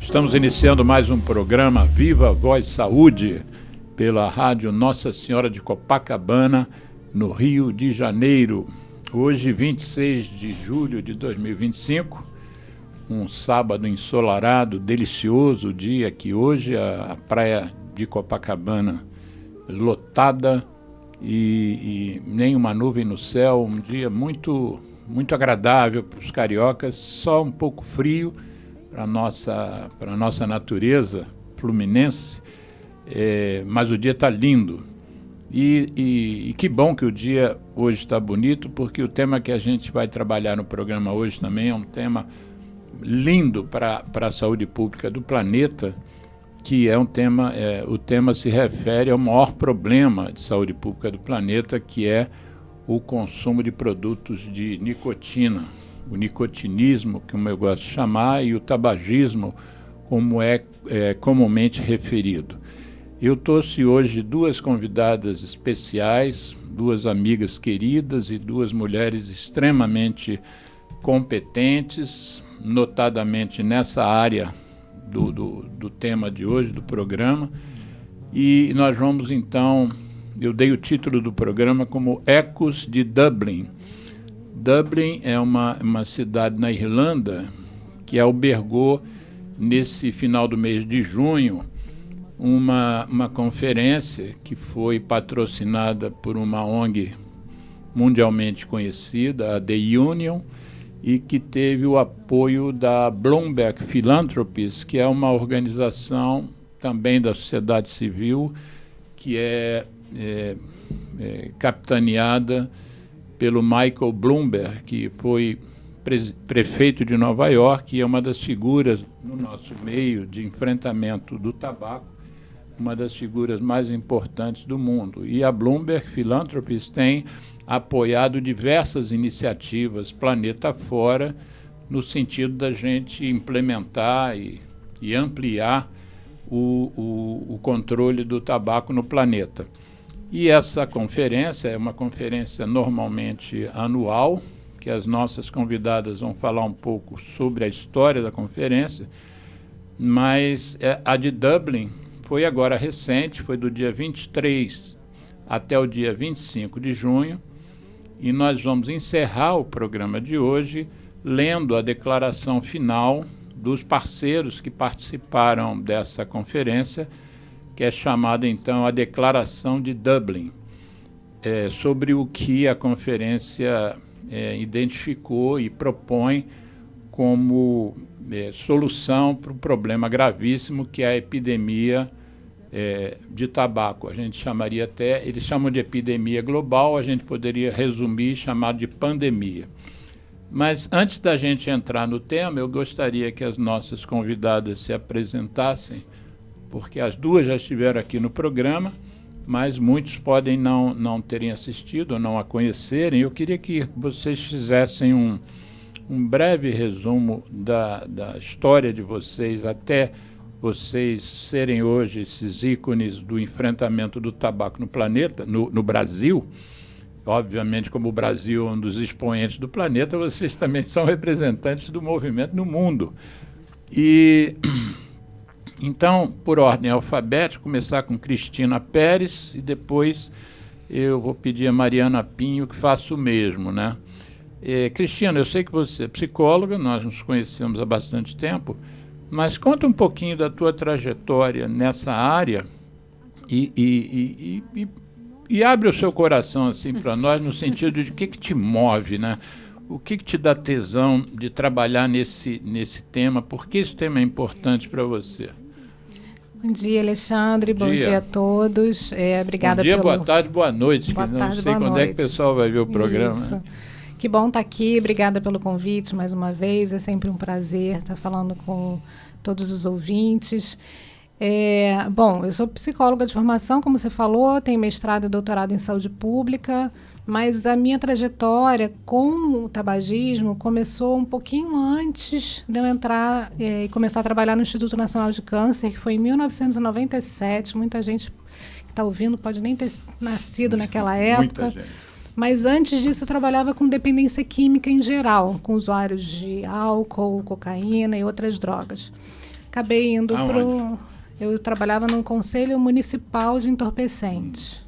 Estamos iniciando mais um programa Viva Voz Saúde pela Rádio Nossa Senhora de Copacabana, no Rio de Janeiro. Hoje, 26 de julho de 2025, um sábado ensolarado, delicioso dia que hoje a praia de Copacabana lotada e nenhuma nuvem no céu, um dia muito agradável para os cariocas, só um pouco frio para a nossa natureza fluminense, mas o dia está lindo. E que bom que o dia hoje está bonito, porque o tema que a gente vai trabalhar no programa hoje também é um tema lindo para a saúde pública do planeta, que é um tema, o tema se refere ao maior problema de saúde pública do planeta, que é o consumo de produtos de nicotina, o nicotinismo, como eu gosto de chamar, e o tabagismo, como é comumente referido. Eu trouxe hoje duas convidadas especiais, duas amigas queridas e duas mulheres extremamente competentes, notadamente nessa área do tema de hoje, do programa. E nós vamos então, eu dei o título do programa como Ecos de Dublin. Dublin é uma cidade na Irlanda que albergou, nesse final do mês de junho, uma conferência que foi patrocinada por uma ONG mundialmente conhecida, a The Union, e que teve o apoio da Bloomberg Philanthropies, que é uma organização também da sociedade civil, que é capitaneada pelo Michael Bloomberg, que foi prefeito de Nova York e é uma das figuras no nosso meio de enfrentamento do tabaco, uma das figuras mais importantes do mundo. E a Bloomberg Philanthropies tem apoiado diversas iniciativas planeta fora, no sentido da gente implementar e ampliar o controle do tabaco no planeta. E essa conferência é uma conferência normalmente anual, que as nossas convidadas vão falar um pouco sobre a história da conferência, mas a de Dublin foi agora recente, foi do dia 23 até o dia 25 de junho, e nós vamos encerrar o programa de hoje lendo a declaração final dos parceiros que participaram dessa conferência, que é chamada então a Declaração de Dublin, sobre o que a conferência identificou e propõe como solução para o problema gravíssimo que é a epidemia de tabaco. A gente chamaria até, eles chamam de epidemia global, a gente poderia resumir e chamar de pandemia. Mas antes da gente entrar no tema, eu gostaria que as nossas convidadas se apresentassem, porque as duas já estiveram aqui no programa, mas muitos podem não terem assistido ou não a conhecerem. Eu queria que vocês fizessem um breve resumo da história de vocês, até vocês serem hoje esses ícones do enfrentamento do tabaco no planeta, no Brasil. Obviamente, como o Brasil é um dos expoentes do planeta, vocês também são representantes do movimento no mundo. E então, por ordem alfabética, começar com Cristina Pérez e depois eu vou pedir a Mariana Pinho que faça o mesmo, né? Cristina, eu sei que você é psicóloga, nós nos conhecemos há bastante tempo, mas conta um pouquinho da tua trajetória nessa área e abre o seu coração assim para nós, no sentido de o que te move, né? O que te dá tesão de trabalhar nesse tema? Por que esse tema é importante para você? Bom dia, Alexandre. Bom dia a todos. Obrigada. Bom dia, boa tarde, boa noite. Boa tarde, não sei quando noite. É que o pessoal vai ver o programa. Isso. Né? Que bom estar aqui. Obrigada pelo convite mais uma vez. É sempre um prazer estar falando com todos os ouvintes. Bom, eu sou psicóloga de formação, como você falou, tenho mestrado e doutorado em saúde pública, mas a minha trajetória com o tabagismo começou um pouquinho antes de eu entrar e começar a trabalhar no Instituto Nacional de Câncer, que foi em 1997. Muita gente que está ouvindo pode nem ter nascido naquela época. Muita gente. Mas antes disso eu trabalhava com dependência química em geral, com usuários de álcool, cocaína e outras drogas. acabei indo para... Eu trabalhava no Conselho Municipal de Entorpecentes.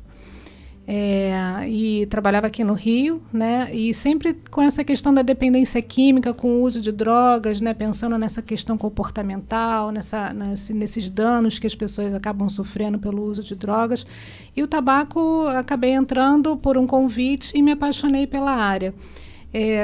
E trabalhava aqui no Rio, né? E sempre com essa questão da dependência química, com o uso de drogas, né? Pensando nessa questão comportamental, nesses danos que as pessoas acabam sofrendo pelo uso de drogas. E o tabaco, acabei entrando por um convite e me apaixonei pela área.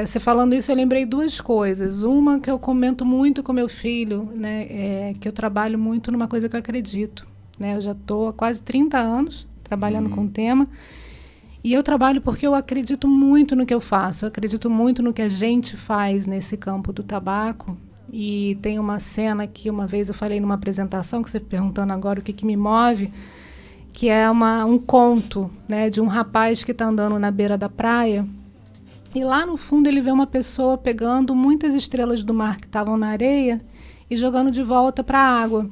Você falando isso, eu lembrei duas coisas. Uma que eu comento muito com meu filho, né? Que eu trabalho muito numa coisa que eu acredito. Né? Eu já estou há quase 30 anos trabalhando com o tema. E eu trabalho porque eu acredito muito no que eu faço. Eu acredito muito no que a gente faz nesse campo do tabaco. E tem uma cena que uma vez eu falei numa apresentação, que você perguntando agora o que me move, que é um conto, né? De um rapaz que está andando na beira da praia. E lá no fundo ele vê uma pessoa pegando muitas estrelas do mar que estavam na areia e jogando de volta para a água.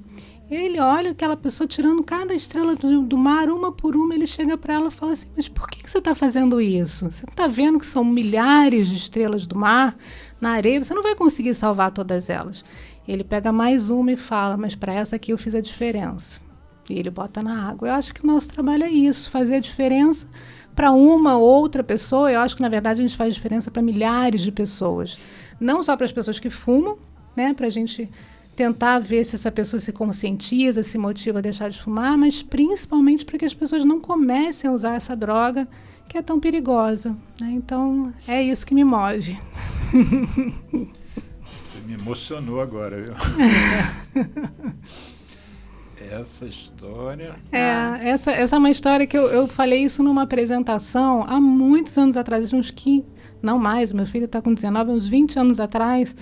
Ele olha aquela pessoa tirando cada estrela do mar, uma por uma, ele chega para ela e fala assim, mas por que você está fazendo isso? Você não está vendo que são milhares de estrelas do mar na areia? Você não vai conseguir salvar todas elas. Ele pega mais uma e fala, mas para essa aqui eu fiz a diferença. E ele bota na água. Eu acho que o nosso trabalho é isso, fazer a diferença para uma ou outra pessoa. Eu acho que, na verdade, a gente faz diferença para milhares de pessoas. Não só para as pessoas que fumam, né, para a gente tentar ver se essa pessoa se conscientiza, se motiva a deixar de fumar, mas principalmente para que as pessoas não comecem a usar essa droga que é tão perigosa. Né? Então, é isso que me move. Você me emocionou agora, viu? Essa história... Essa é uma história que eu falei isso numa apresentação há muitos anos atrás, uns 15, não mais, meu filho está com 19, uns 20 anos atrás,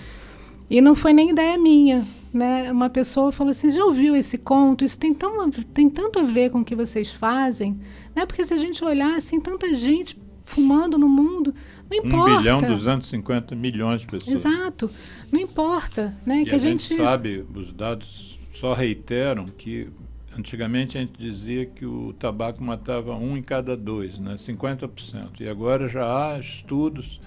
e não foi nem ideia minha. Né? Uma pessoa falou assim, já ouviu esse conto? Isso tem tanto a ver com o que vocês fazem, né? Porque se a gente olhar assim, tanta gente fumando no mundo, não importa. 1.250 milhões de pessoas. Exato, não importa. Né? E que a gente sabe, os dados só reiteram que antigamente a gente dizia que o tabaco matava 1 em cada 2, né? 50%. E agora já há estudos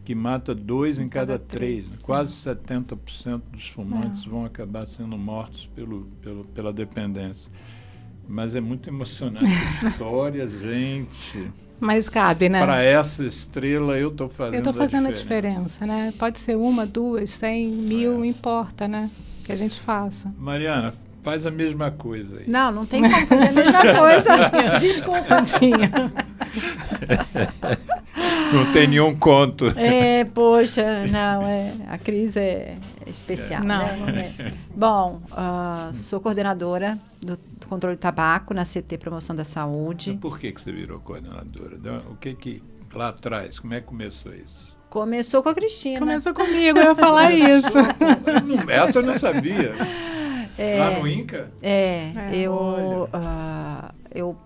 que mata 2 em cada 3. Quase 70% dos fumantes vão acabar sendo mortos pela dependência. Mas é muito emocionante a história, gente. Mas cabe, né? Para essa estrela eu estou fazendo a diferença. Eu estou fazendo a diferença, né? Pode ser 1, 2, 100, 1000, não importa, né? Que a gente faça. Mariana, faz a mesma coisa aí. Não tem como fazer a mesma coisa. Desculpa, Tinha. Não tem nenhum conto. Poxa, não, a Cris é especial. Não, né? não é. Bom, sou coordenadora do controle de tabaco na CT Promoção da Saúde. Mas por que você virou coordenadora? O que lá atrás, como é que começou isso? Começou com a Cristina. Começou comigo, eu ia falar isso. Essa eu não sabia. Lá no INCA? Eu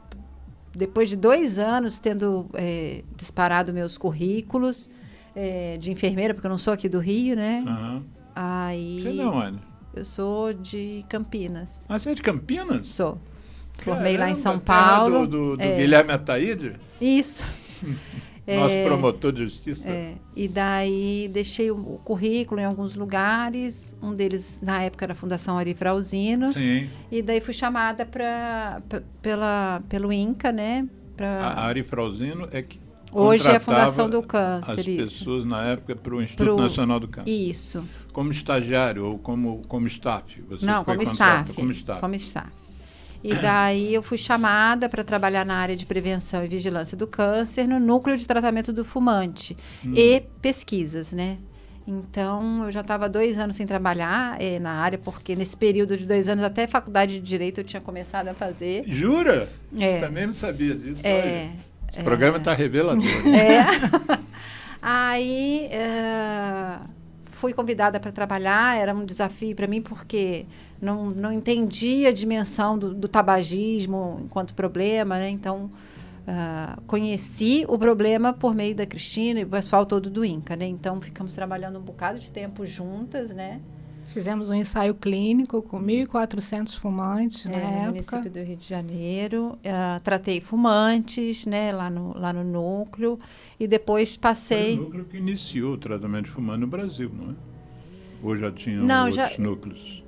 depois de 2 anos tendo disparado meus currículos de enfermeira, porque eu não sou aqui do Rio, né? Uhum. Aí, você é de onde? Eu sou de Campinas. Ah, você é de Campinas? Sou. Formei lá em São terra Paulo. do Guilherme Ataíde? Isso. Nosso promotor de justiça. E daí deixei o currículo em alguns lugares, um deles na época era a Fundação Ari Frausino. Sim. E daí fui chamada pelo INCA, né? A Ari Frausino é que hoje é a Fundação do Câncer. As pessoas na época para o Instituto Nacional do Câncer. Isso. Como estagiário ou como staff? Você não, foi como staff. Como staff. E daí eu fui chamada para trabalhar na área de prevenção e vigilância do câncer, no núcleo de tratamento do fumante e pesquisas, né? Então, eu já estava 2 anos sem trabalhar na área, porque nesse período de 2 anos, até faculdade de Direito eu tinha começado a fazer. Jura? Também não sabia disso. Esse programa está revelador. Aí, fui convidada para trabalhar, era um desafio para mim, porque não entendia a dimensão do tabagismo enquanto problema, né? Então, conheci o problema por meio da Cristina e o pessoal todo do INCA, né? Então, ficamos trabalhando um bocado de tempo juntas, né? Fizemos um ensaio clínico com 1.400 fumantes na época. No município do Rio de Janeiro. Tratei fumantes, né, lá no núcleo. E depois passei... Foi o núcleo que iniciou o tratamento de fumante no Brasil, não é? Ou já tinham outros núcleos?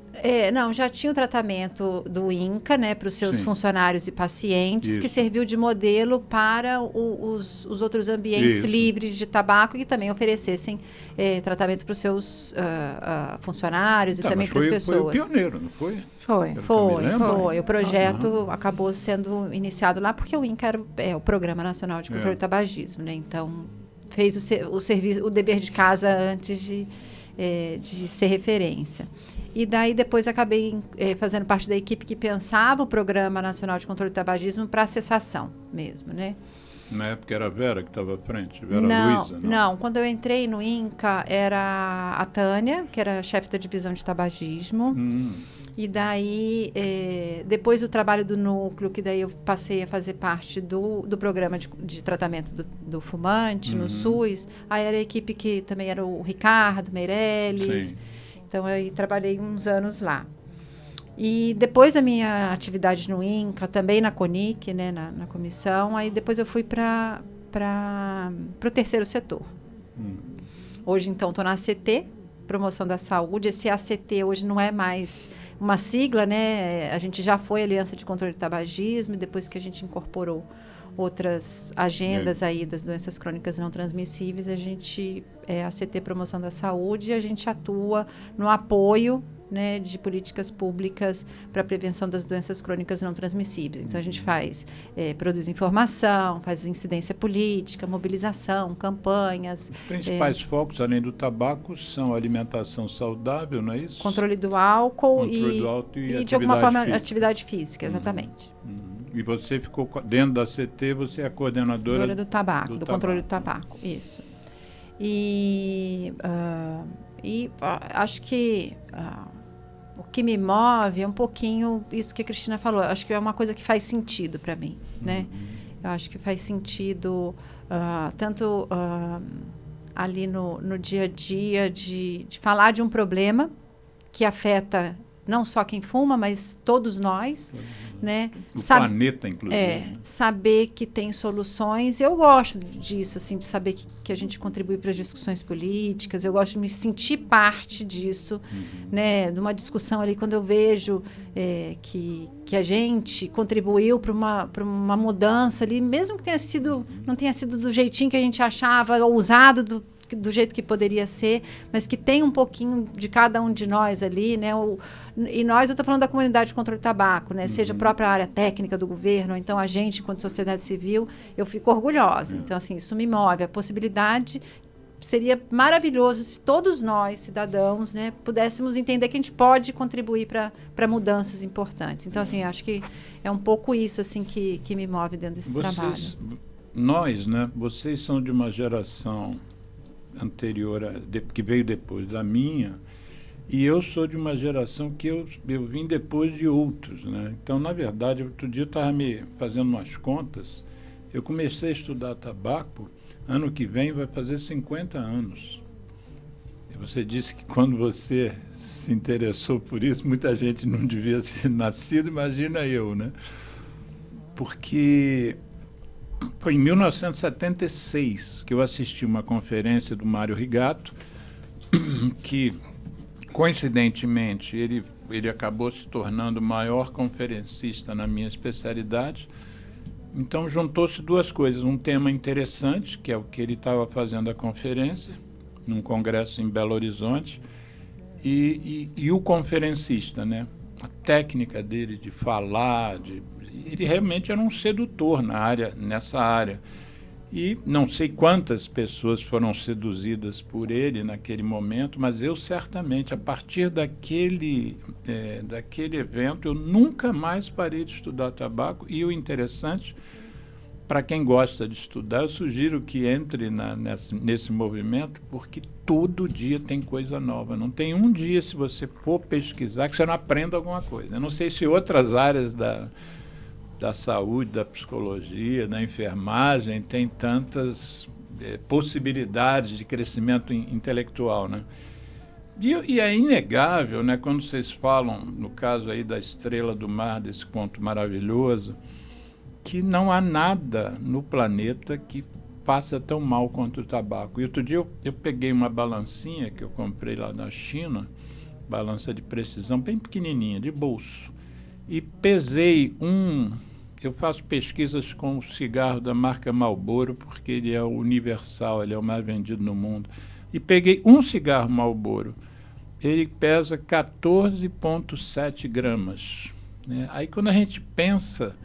Não, já tinha o tratamento do INCA, né, para os seus funcionários e pacientes, que serviu de modelo para os outros ambientes livres de tabaco, que também oferecessem tratamento para os seus funcionários e também para as pessoas. Foi o pioneiro, não foi? Foi. O projeto acabou sendo iniciado lá porque o INCA é o Programa Nacional de Controle do Tabagismo, né? Então fez o dever de casa antes de ser referência. E daí depois acabei fazendo parte da equipe que pensava o Programa Nacional de Controle do Tabagismo para a cessação mesmo, né? Na época era a Vera que estava à frente? Vera Luiza? Não, quando eu entrei no INCA era a Tânia, que era chefe da divisão de tabagismo. E daí, depois do trabalho do núcleo, que daí eu passei a fazer parte do programa de tratamento do fumante no SUS, aí era a equipe que também era o Ricardo Meirelles. Sim. Então, eu trabalhei uns anos lá. E depois da minha atividade no INCA, também na CONIC, né, na comissão, aí depois eu fui para o terceiro setor. Hoje, então, estou na ACT, Promoção da Saúde. Esse ACT hoje não é mais uma sigla, né? A gente já foi Aliança de Controle do Tabagismo, e depois que a gente incorporou outras agendas aí das doenças crônicas não transmissíveis, a gente é a ACT Promoção da Saúde, e a gente atua no apoio, né, de políticas públicas para a prevenção das doenças crônicas não transmissíveis. Então, a gente produz informação, faz incidência política, mobilização, campanhas. Os principais focos, além do tabaco, são alimentação saudável, não é isso? Controle do álcool e de alguma forma, atividade física, exatamente. E você ficou dentro da CT, você é a coordenadora do tabaco, do controle do tabaco, isso. E acho que o que me move é um pouquinho isso que a Cristina falou. Acho que é uma coisa que faz sentido para mim, né? Eu acho que faz sentido tanto ali no dia a dia de falar de um problema que afeta não só quem fuma, mas todos nós, né? O planeta, inclusive. Saber que tem soluções. Eu gosto disso, assim, de saber que a gente contribui para as discussões políticas. Eu gosto de me sentir parte disso, né? De uma discussão ali, quando eu vejo que a gente contribuiu para uma mudança ali, mesmo que não tenha sido do jeitinho que a gente achava, ou usado do jeito que poderia ser, mas que tem um pouquinho de cada um de nós ali, né? E eu estou falando da comunidade de controle do tabaco, né? Seja a própria área técnica do governo, ou então a gente, enquanto sociedade civil, eu fico orgulhosa. Então, assim, isso me move. A possibilidade seria maravilhoso se todos nós, cidadãos, né, pudéssemos entender que a gente pode contribuir para mudanças importantes. Então, assim, acho que é um pouco isso, assim, que me move dentro desse trabalho. Nós, né? Vocês são de uma geração anterior, que veio depois da minha, e eu sou de uma geração que eu vim depois de outros, né? Então, na verdade, outro dia eu estava me fazendo umas contas, eu comecei a estudar tabaco, ano que vem vai fazer 50 anos. E você disse que quando você se interessou por isso, muita gente não devia ser nascido, imagina eu, né? Porque foi em 1976 que eu assisti uma conferência do Mário Rigato, que, coincidentemente, ele acabou se tornando o maior conferencista na minha especialidade. Então, juntou-se duas coisas. Um tema interessante, que é o que ele estava fazendo a conferência, num congresso em Belo Horizonte, e o conferencista, né? A técnica dele de falar, ele realmente era um sedutor nessa área. E não sei quantas pessoas foram seduzidas por ele naquele momento, mas eu certamente, a partir daquele evento, eu nunca mais parei de estudar tabaco. E o interessante, para quem gosta de estudar, eu sugiro que entre nesse movimento, porque todo dia tem coisa nova. Não tem um dia, se você for pesquisar, que você não aprenda alguma coisa. Eu não sei se outras áreas da saúde, da psicologia, da enfermagem, tem tantas possibilidades de crescimento intelectual, né? E é inegável, né, quando vocês falam, no caso aí da Estrela do Mar, desse conto maravilhoso, que não há nada no planeta que passa tão mal quanto o tabaco. E outro dia eu peguei uma balancinha que eu comprei lá na China, balança de precisão, bem pequenininha, de bolso, e pesei eu faço pesquisas com o cigarro da marca Marlboro, porque ele é universal, ele é o mais vendido no mundo, e peguei um cigarro Marlboro, ele pesa 14,7 gramas, né? Aí quando a gente pensa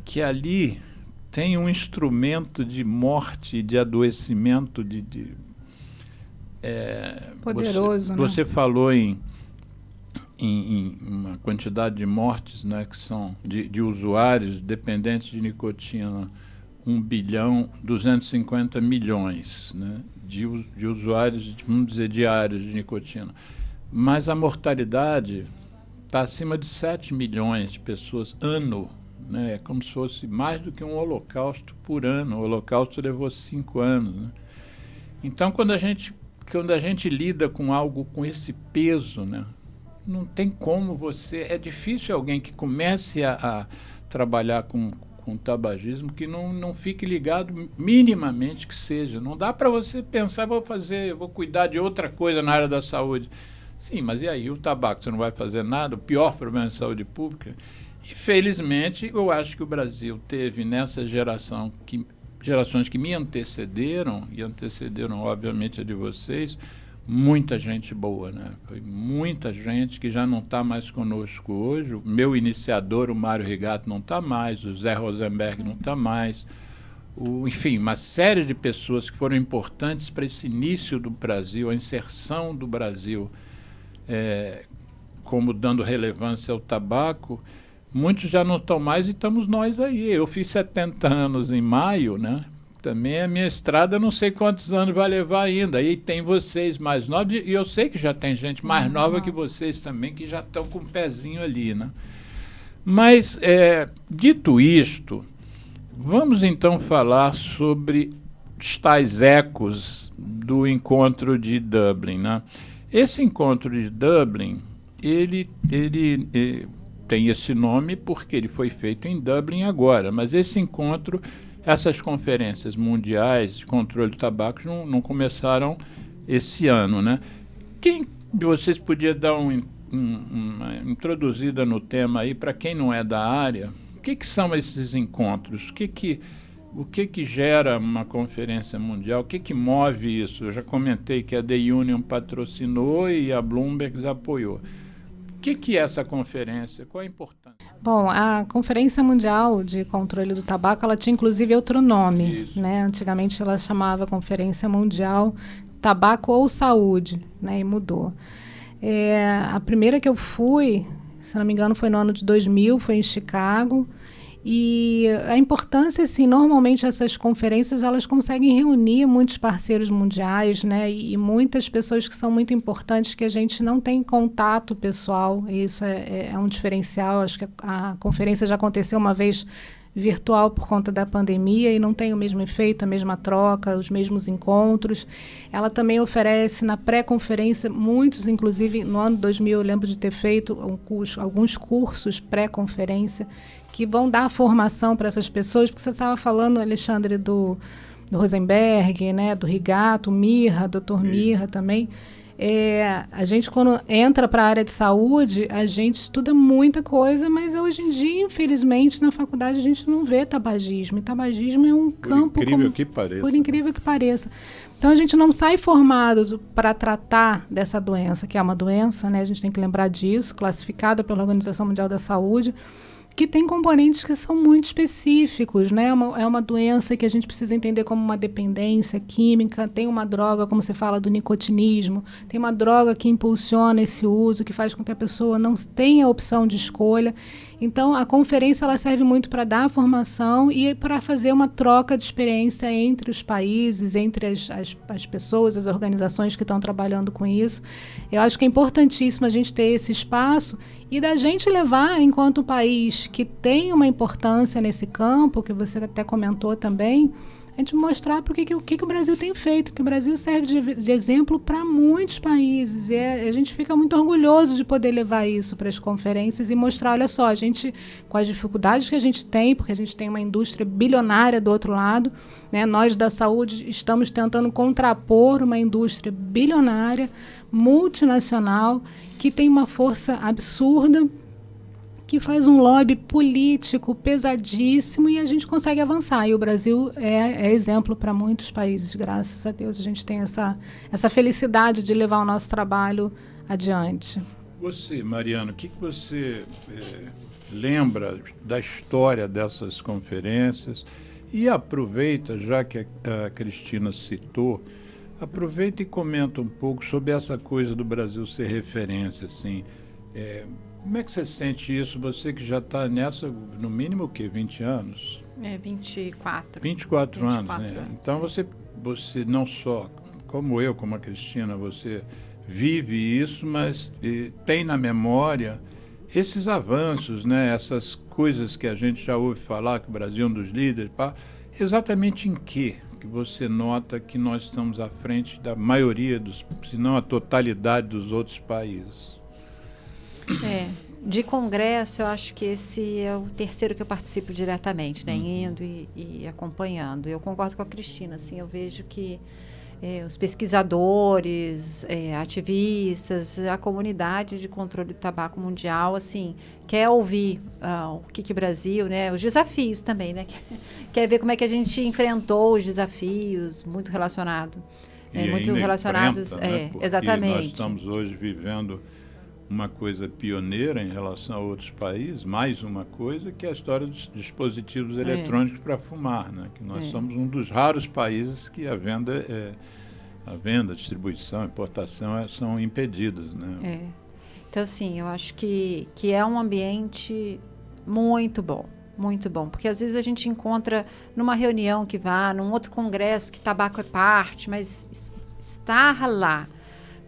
que ali tem um instrumento de morte, de adoecimento, poderoso, você falou em uma quantidade de mortes, né, que são de usuários dependentes de nicotina, 1,250 bilhão, né, de usuários, vamos dizer, diários de nicotina. Mas a mortalidade está acima de 7 milhões de pessoas ano, né? É como se fosse mais do que um holocausto por ano. O holocausto levou 5 anos. Né? Então, quando a gente lida com algo com esse peso, né, não tem como é difícil alguém que comece a trabalhar com tabagismo que não fique ligado minimamente que seja. Não dá para você pensar, vou cuidar de outra coisa na área da saúde. Sim, mas e aí, o tabaco, você não vai fazer nada? O pior problema de saúde pública? E, felizmente, eu acho que o Brasil teve nessa gerações que me antecederam, e antecederam, obviamente, a de vocês, muita gente boa, né? Foi muita gente que já não está mais conosco hoje. O meu iniciador, o Mário Rigato, não está mais, o Zé Rosenberg não está mais. Enfim, uma série de pessoas que foram importantes para esse início do Brasil, a inserção do Brasil como dando relevância ao tabaco. Muitos já não estão mais e estamos nós aí. Eu fiz 70 anos em maio, né? Também a minha estrada não sei quantos anos vai levar ainda. Aí tem vocês mais novos, e eu sei que já tem gente mais nova que vocês também, que já estão com o pezinho ali, né? Mas, dito isto, vamos então falar sobre os tais ecos do encontro de Dublin, né? Esse encontro de Dublin, ele tem esse nome porque ele foi feito em Dublin agora, mas esse encontro, essas conferências mundiais de controle de tabaco não começaram esse ano, né? Quem de vocês podia dar uma introduzida no tema aí, para quem não é da área, o que são esses encontros? O que gera uma conferência mundial? O que move isso? Eu já comentei que a The Union patrocinou e a Bloomberg apoiou. O que é essa conferência? Qual a importância? Bom, a Conferência Mundial de Controle do Tabaco, ela tinha inclusive outro nome, né? Antigamente ela chamava Conferência Mundial Tabaco ou Saúde, né? E mudou. A primeira que eu fui, se não me engano, foi no ano de 2000, foi em Chicago. E a importância, assim, normalmente essas conferências, elas conseguem reunir muitos parceiros mundiais, né, e muitas pessoas que são muito importantes que a gente não tem contato pessoal. E isso é um diferencial. Acho que a conferência já aconteceu uma vez virtual por conta da pandemia e não tem o mesmo efeito, a mesma troca, os mesmos encontros. Ela também oferece na pré-conferência muitos, inclusive no ano 2000 eu lembro de ter feito alguns cursos pré-conferência que vão dar formação para essas pessoas, porque você estava falando, Alexandre, do Rosenberg, né, do Rigato, Mirra, Dr. Mirra também. A gente, quando entra para a área de saúde, a gente estuda muita coisa, mas hoje em dia, infelizmente, na faculdade a gente não vê tabagismo. E tabagismo é um campo... Por incrível que pareça. Então, a gente não sai formado para tratar dessa doença, que é uma doença, né? A gente tem que lembrar disso, classificada pela Organização Mundial da Saúde, que tem componentes que são muito específicos, né? É uma doença que a gente precisa entender como uma dependência química, tem uma droga, como você fala, do nicotinismo, tem uma droga que impulsiona esse uso, que faz com que a pessoa não tenha opção de escolha. Então, a conferência ela serve muito para dar formação e para fazer uma troca de experiência entre os países, entre as pessoas, as organizações que estão trabalhando com isso. Eu acho que é importantíssimo a gente ter esse espaço e da gente levar, enquanto um país que tem uma importância nesse campo, que você até comentou também, gente mostrar o que o Brasil tem feito, que o Brasil serve de exemplo para muitos países. E a gente fica muito orgulhoso de poder levar isso para as conferências e mostrar, olha só, a gente, com as dificuldades que a gente tem, porque a gente tem uma indústria bilionária do outro lado, né? Nós da saúde estamos tentando contrapor uma indústria bilionária, multinacional, que tem uma força absurda, que faz um lobby político pesadíssimo e a gente consegue avançar. E o Brasil é exemplo para muitos países, graças a Deus. A gente tem essa felicidade de levar o nosso trabalho adiante. Você, Mariana, o que você lembra da história dessas conferências? E aproveita, já que a Cristina citou, aproveita e comenta um pouco sobre essa coisa do Brasil ser referência, assim. Como é que você sente isso? Você que já está nessa, no mínimo, o quê? 20 anos? 24. 24 anos, né? Então, você não só, como eu, como a Cristina, você vive isso, mas tem na memória esses avanços, né? Essas coisas que a gente já ouve falar, que o Brasil é um dos líderes, exatamente em que você nota que nós estamos à frente da maioria se não a totalidade dos outros países? De congresso, eu acho que esse é o terceiro que eu participo diretamente, né? Indo e acompanhando. Eu concordo com a Cristina, assim, eu vejo que os pesquisadores, ativistas, a comunidade de controle do tabaco mundial, assim, quer ouvir o que o Brasil, né? Os desafios também, né? Quer ver como é que a gente enfrentou os desafios, muito relacionado. Muito relacionados, né? Exatamente. Nós estamos hoje vivendo uma coisa pioneira em relação a outros países, mais uma coisa, que é a história dos dispositivos eletrônicos para fumar, né? Que nós somos um dos raros países que a venda, distribuição, importação são impedidas, né? Então, assim, eu acho que é um ambiente muito bom, porque às vezes a gente encontra numa reunião que vá, num outro congresso que tabaco é parte, mas estar lá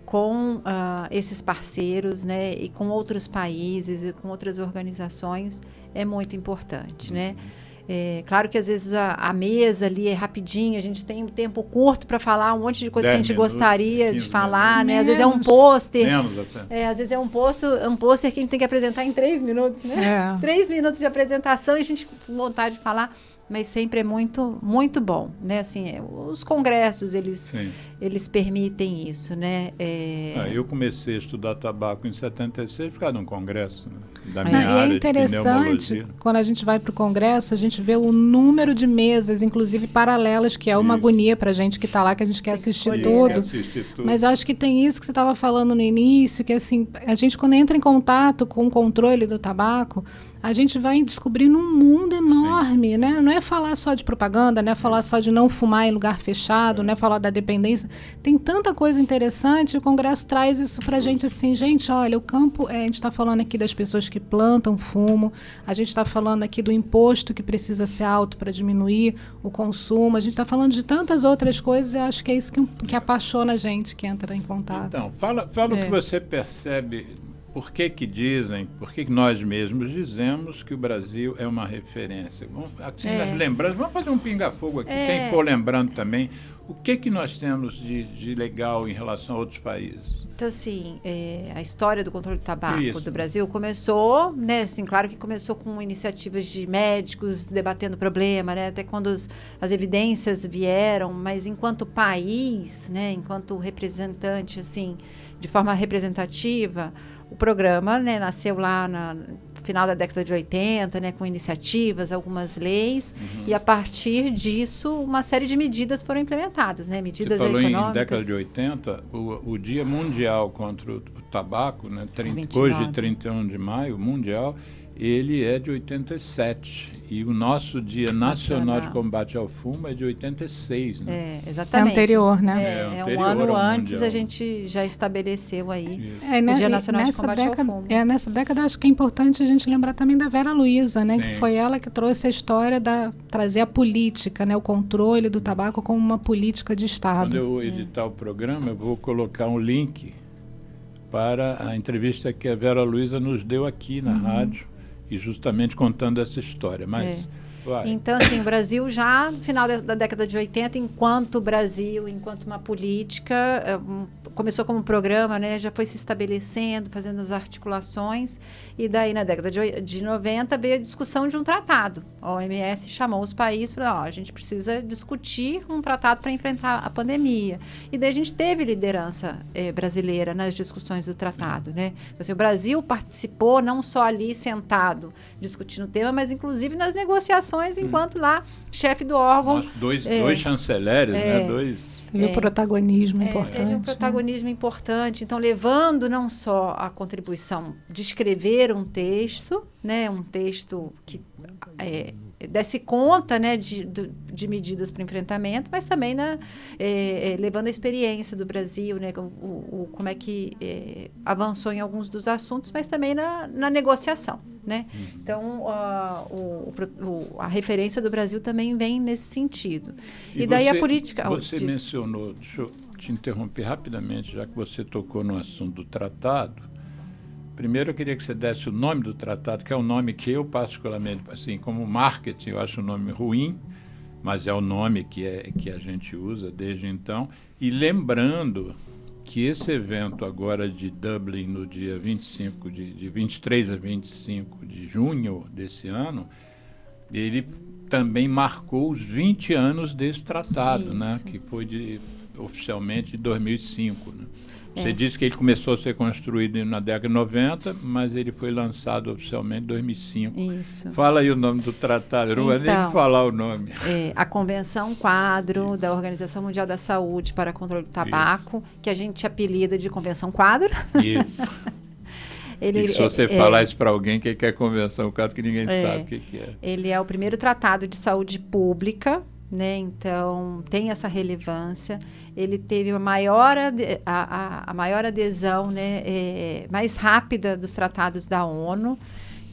com esses parceiros, né, e com outros países e com outras organizações é muito importante, né? Claro que às vezes a mesa ali é rapidinho, a gente tem um tempo curto para falar um monte de coisa que a gente gostaria de falar, né? Às vezes é um pôster, às vezes é um pôster que a gente tem que apresentar em 3 minutos, né? 3 minutos de apresentação e a gente com vontade de falar. Mas sempre é muito, muito bom, né? Assim, os congressos, eles permitem isso, né? Eu comecei a estudar tabaco em 76 por causa de um congresso, né? Da minha área é interessante, quando a gente vai para o congresso, a gente vê o número de mesas, inclusive paralelas, que é uma agonia para a gente que está lá, que a gente quer assistir tudo. Mas acho que tem isso que você estava falando no início, que assim, a gente quando entra em contato com o controle do tabaco, a gente vai descobrindo um mundo enorme, né? Não é falar só de propaganda, não é falar só de não fumar em lugar fechado, não é falar da dependência. Tem tanta coisa interessante, o Congresso traz isso pra gente assim, gente, olha, o campo, a gente está falando aqui das pessoas que plantam fumo, a gente está falando aqui do imposto que precisa ser alto para diminuir o consumo, a gente está falando de tantas outras coisas, eu acho que é isso que apaixona a gente que entra em contato. Então, fala o que você percebe. Por que nós mesmos dizemos que o Brasil é uma referência? Assim, nas lembranças, vamos fazer um pinga-fogo aqui, quem for lembrando também, o que nós temos de legal em relação a outros países? Então, assim, a história do controle do tabaco do Brasil começou, né, assim, claro que começou com iniciativas de médicos debatendo o problema, né, até quando as evidências vieram, mas enquanto país, né, enquanto representante, assim, de forma representativa, o programa, né, nasceu lá no final da década de 80, né, com iniciativas, algumas leis, e a partir disso uma série de medidas foram implementadas, né, medidas econômicas. Você falou em década de 80, o Dia Mundial contra o Tabaco, né, hoje 31 de maio, mundial, ele é de 87 e o nosso Dia Nacional de Combate ao Fumo é de 86, né? Exatamente. É anterior, né? Um ano antes mundial. A gente já estabeleceu aí o Dia Nacional de Combate ao Fumo. Nessa década acho que é importante a gente lembrar também da Vera Luiza, né? Sim. Que foi ela que trouxe a história trazer a política, né? O controle do tabaco como uma política de Estado. Quando eu editar o programa, eu vou colocar um link para a entrevista que a Vera Luiza nos deu aqui na rádio, e justamente contando essa história. Mas Vai. Então, assim, o Brasil já, no final da década de 80, enquanto Brasil, enquanto uma política, começou como um programa, né, já foi se estabelecendo, fazendo as articulações, e daí na década de 90 veio a discussão de um tratado. A OMS chamou os países e falou, a gente precisa discutir um tratado para enfrentar a pandemia. E daí a gente teve liderança brasileira nas discussões do tratado, né? Então, assim, o Brasil participou não só ali sentado discutindo o tema, mas inclusive nas negociações enquanto lá chefe do órgão. Nossa, dois chanceleres, né? Teve um protagonismo importante. Teve um protagonismo importante, então levando não só a contribuição de escrever um texto, né, um texto que desse conta, né, de medidas para enfrentamento, mas também levando a experiência do Brasil, né, como é que avançou em alguns dos assuntos, mas também na negociação, né? Então a referência do Brasil também vem nesse sentido. E daí a política. Você mencionou, deixa eu te interromper rapidamente, já que você tocou no assunto do tratado. Primeiro, eu queria que você desse o nome do tratado, que é um nome que eu, particularmente, assim, como marketing, eu acho um nome ruim, mas é o nome que a gente usa desde então. E lembrando que esse evento agora de Dublin, no dia 25, de 23 a 25 de junho desse ano, ele também marcou os 20 anos desse tratado, né, que foi oficialmente de 2005, né? Você disse que ele começou a ser construído na década de 90, mas ele foi lançado oficialmente em 2005. Isso. Fala aí o nome do tratado, não vai nem falar o nome. A Convenção Quadro da Organização Mundial da Saúde para Controle do Tabaco, que a gente apelida de Convenção Quadro. Isso. E se você falar isso para alguém, que é Convenção Quadro, que ninguém sabe o que é. Ele é o primeiro tratado de saúde pública, né? Então, tem essa relevância. Ele teve a maior adesão, né, mais rápida dos tratados da ONU.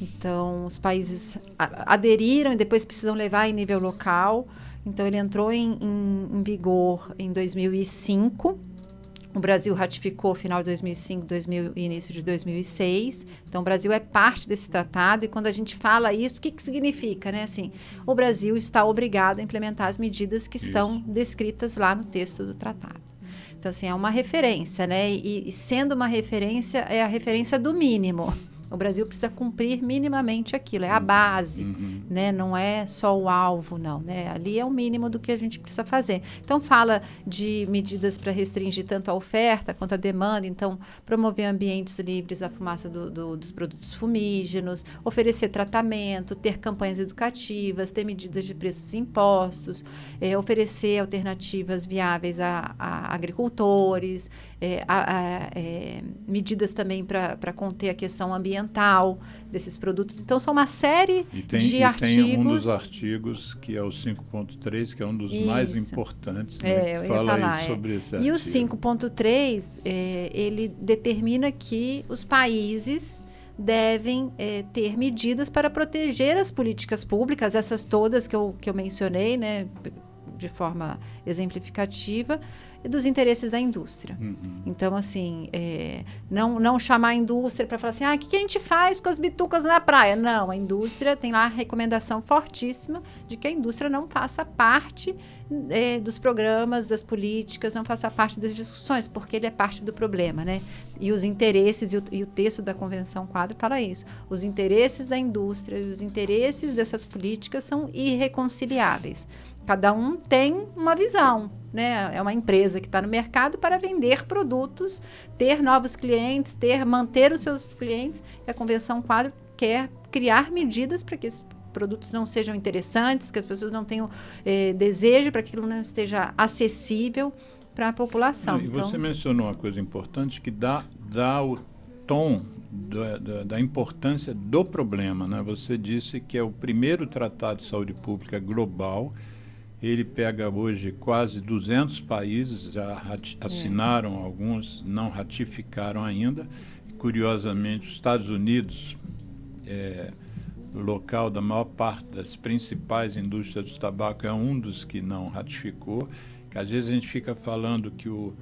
Então, os países aderiram e depois precisam levar em nível local. Então, ele entrou em vigor em 2005. O Brasil ratificou final de 2005, início de 2006. Então, o Brasil é parte desse tratado. E quando a gente fala isso, o que significa, né? Assim, o Brasil está obrigado a implementar as medidas que estão descritas lá no texto do tratado. Então, assim, é uma referência, né? E sendo uma referência, é a referência do mínimo. O Brasil precisa cumprir minimamente aquilo, é a base, né? Não é só o alvo, não, né? Ali é o mínimo do que a gente precisa fazer. Então, fala de medidas para restringir tanto a oferta quanto a demanda, então, promover ambientes livres da fumaça dos produtos fumígenos, oferecer tratamento, ter campanhas educativas, ter medidas de preços e impostos, oferecer alternativas viáveis a agricultores, medidas também para conter a questão ambiental desses produtos. Então, são uma série de artigos. Tem um dos artigos, que é o 5.3, que é um dos mais importantes. Né? Eu ia Fala falar, aí sobre esse artigo. E o 5.3, ele determina que os países devem ter medidas para proteger as políticas públicas, essas todas que eu mencionei, né, de forma exemplificativa, dos interesses da indústria. Então, assim, não chamar a indústria para falar assim, o que a gente faz com as bitucas na praia? Não, a indústria tem lá a recomendação fortíssima de que a indústria não faça parte dos programas, das políticas, não faça parte das discussões, porque ele é parte do problema, né? E os interesses, e o texto da Convenção Quadro fala isso, os interesses da indústria e os interesses dessas políticas são irreconciliáveis. Cada um tem uma visão, né? É uma empresa que está no mercado para vender produtos, ter novos clientes, manter os seus clientes. E a Convenção Quadro quer criar medidas para que esses produtos não sejam interessantes, que as pessoas não tenham desejo, para que aquilo não esteja acessível para a população. E você mencionou uma coisa importante que dá o tom da importância do problema, né? Você disse que é o primeiro tratado de saúde pública global. Ele pega hoje quase 200 países, já assinaram alguns, não ratificaram ainda. E, curiosamente, os Estados Unidos, local da maior parte das principais indústrias do tabaco, é um dos que não ratificou. Que às vezes a gente fica falando que o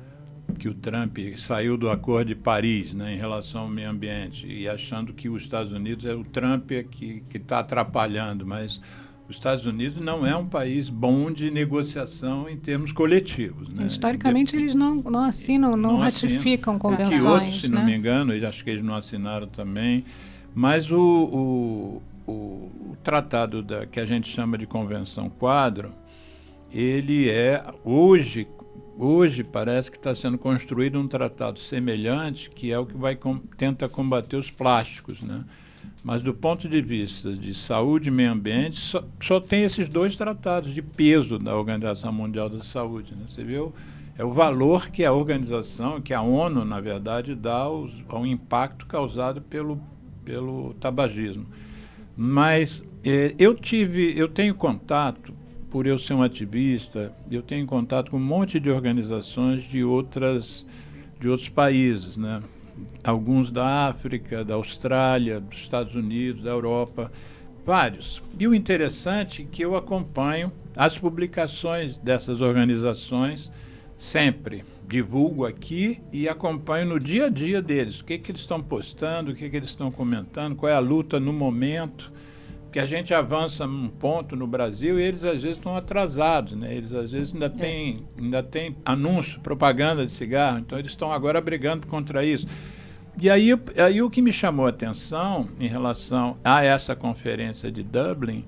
Trump saiu do Acordo de Paris, né, em relação ao meio ambiente, e achando que os Estados Unidos o Trump que está atrapalhando, mas Os Estados Unidos não é um país bom de negociação em termos coletivos. Né? Historicamente, eles não assinam, não ratificam convenções. Kyoto, se não me engano, acho que eles não assinaram também. Mas o tratado que a gente chama de Convenção Quadro, ele é, hoje parece que está sendo construído um tratado semelhante, que é o que tenta combater os plásticos, né? Mas do ponto de vista de saúde e meio ambiente, só tem esses 2 tratados de peso da Organização Mundial da Saúde, né? Você vê o valor que a organização, que a ONU, na verdade, dá ao impacto causado pelo tabagismo. Mas eu tenho contato, por eu ser um ativista, eu tenho contato com um monte de organizações de outros países, né? Alguns da África, da Austrália, dos Estados Unidos, da Europa, vários. E o interessante é que eu acompanho as publicações dessas organizações sempre. Divulgo aqui e acompanho no dia a dia deles. O que eles estão postando, o que eles estão comentando, qual é a luta no momento. Porque a gente avança num ponto no Brasil e eles às vezes estão atrasados, né? Eles às vezes ainda têm anúncio, propaganda de cigarro, então eles estão agora brigando contra isso. E aí o que me chamou a atenção em relação a essa conferência de Dublin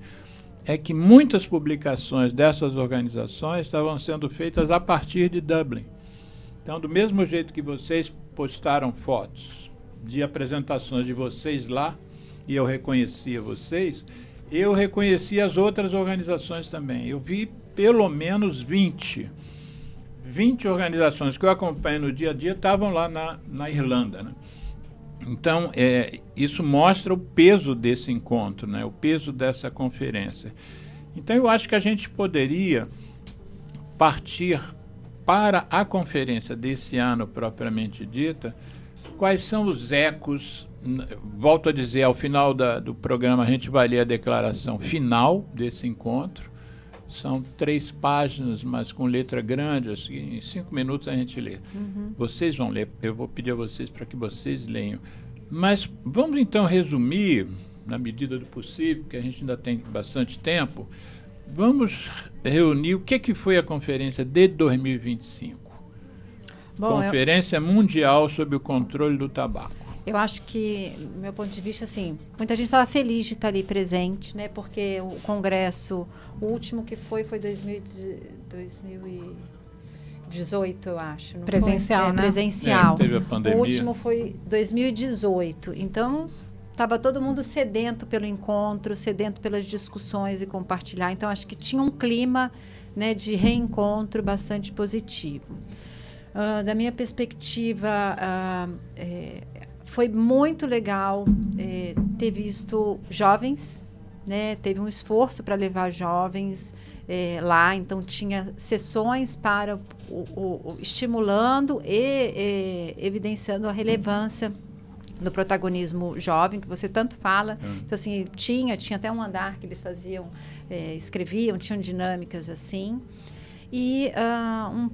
é que muitas publicações dessas organizações estavam sendo feitas a partir de Dublin. Então, do mesmo jeito que vocês postaram fotos de apresentações de vocês lá, e eu reconhecia vocês, eu reconheci as outras organizações também. Eu vi pelo menos 20 organizações que eu acompanho no dia a dia estavam lá na Irlanda, né? Então, isso mostra o peso desse encontro, né? O peso dessa conferência. Então, eu acho que a gente poderia partir para a conferência desse ano, propriamente dita, quais são os ecos. Volto a dizer, ao final do programa a gente vai ler a declaração final desse encontro. São 3 páginas, mas com letra grande, assim, em 5 minutos a gente lê. Uhum. Vocês vão ler, eu vou pedir a vocês para que vocês leiam. Mas vamos então resumir, na medida do possível, porque a gente ainda tem bastante tempo, vamos reunir o que foi a conferência de 2025. Bom, Conferência Mundial sobre o Controle do Tabaco. Eu acho que, do meu ponto de vista, assim, muita gente estava feliz de estar ali presente, né? Porque o congresso, o último que foi 2018, eu acho. Não presencial, foi? Né? Presencial. Teve a pandemia. O último foi 2018. Então, estava todo mundo sedento pelo encontro, sedento pelas discussões e compartilhar. Então, acho que tinha um clima, né, de reencontro bastante positivo. Da minha perspectiva, foi muito legal ter visto jovens, né? Teve um esforço para levar jovens lá, então tinha sessões para estimulando e evidenciando a relevância do protagonismo jovem, que você tanto fala. Então, assim, tinha até um andar que eles faziam, escreviam, tinham dinâmicas assim. E um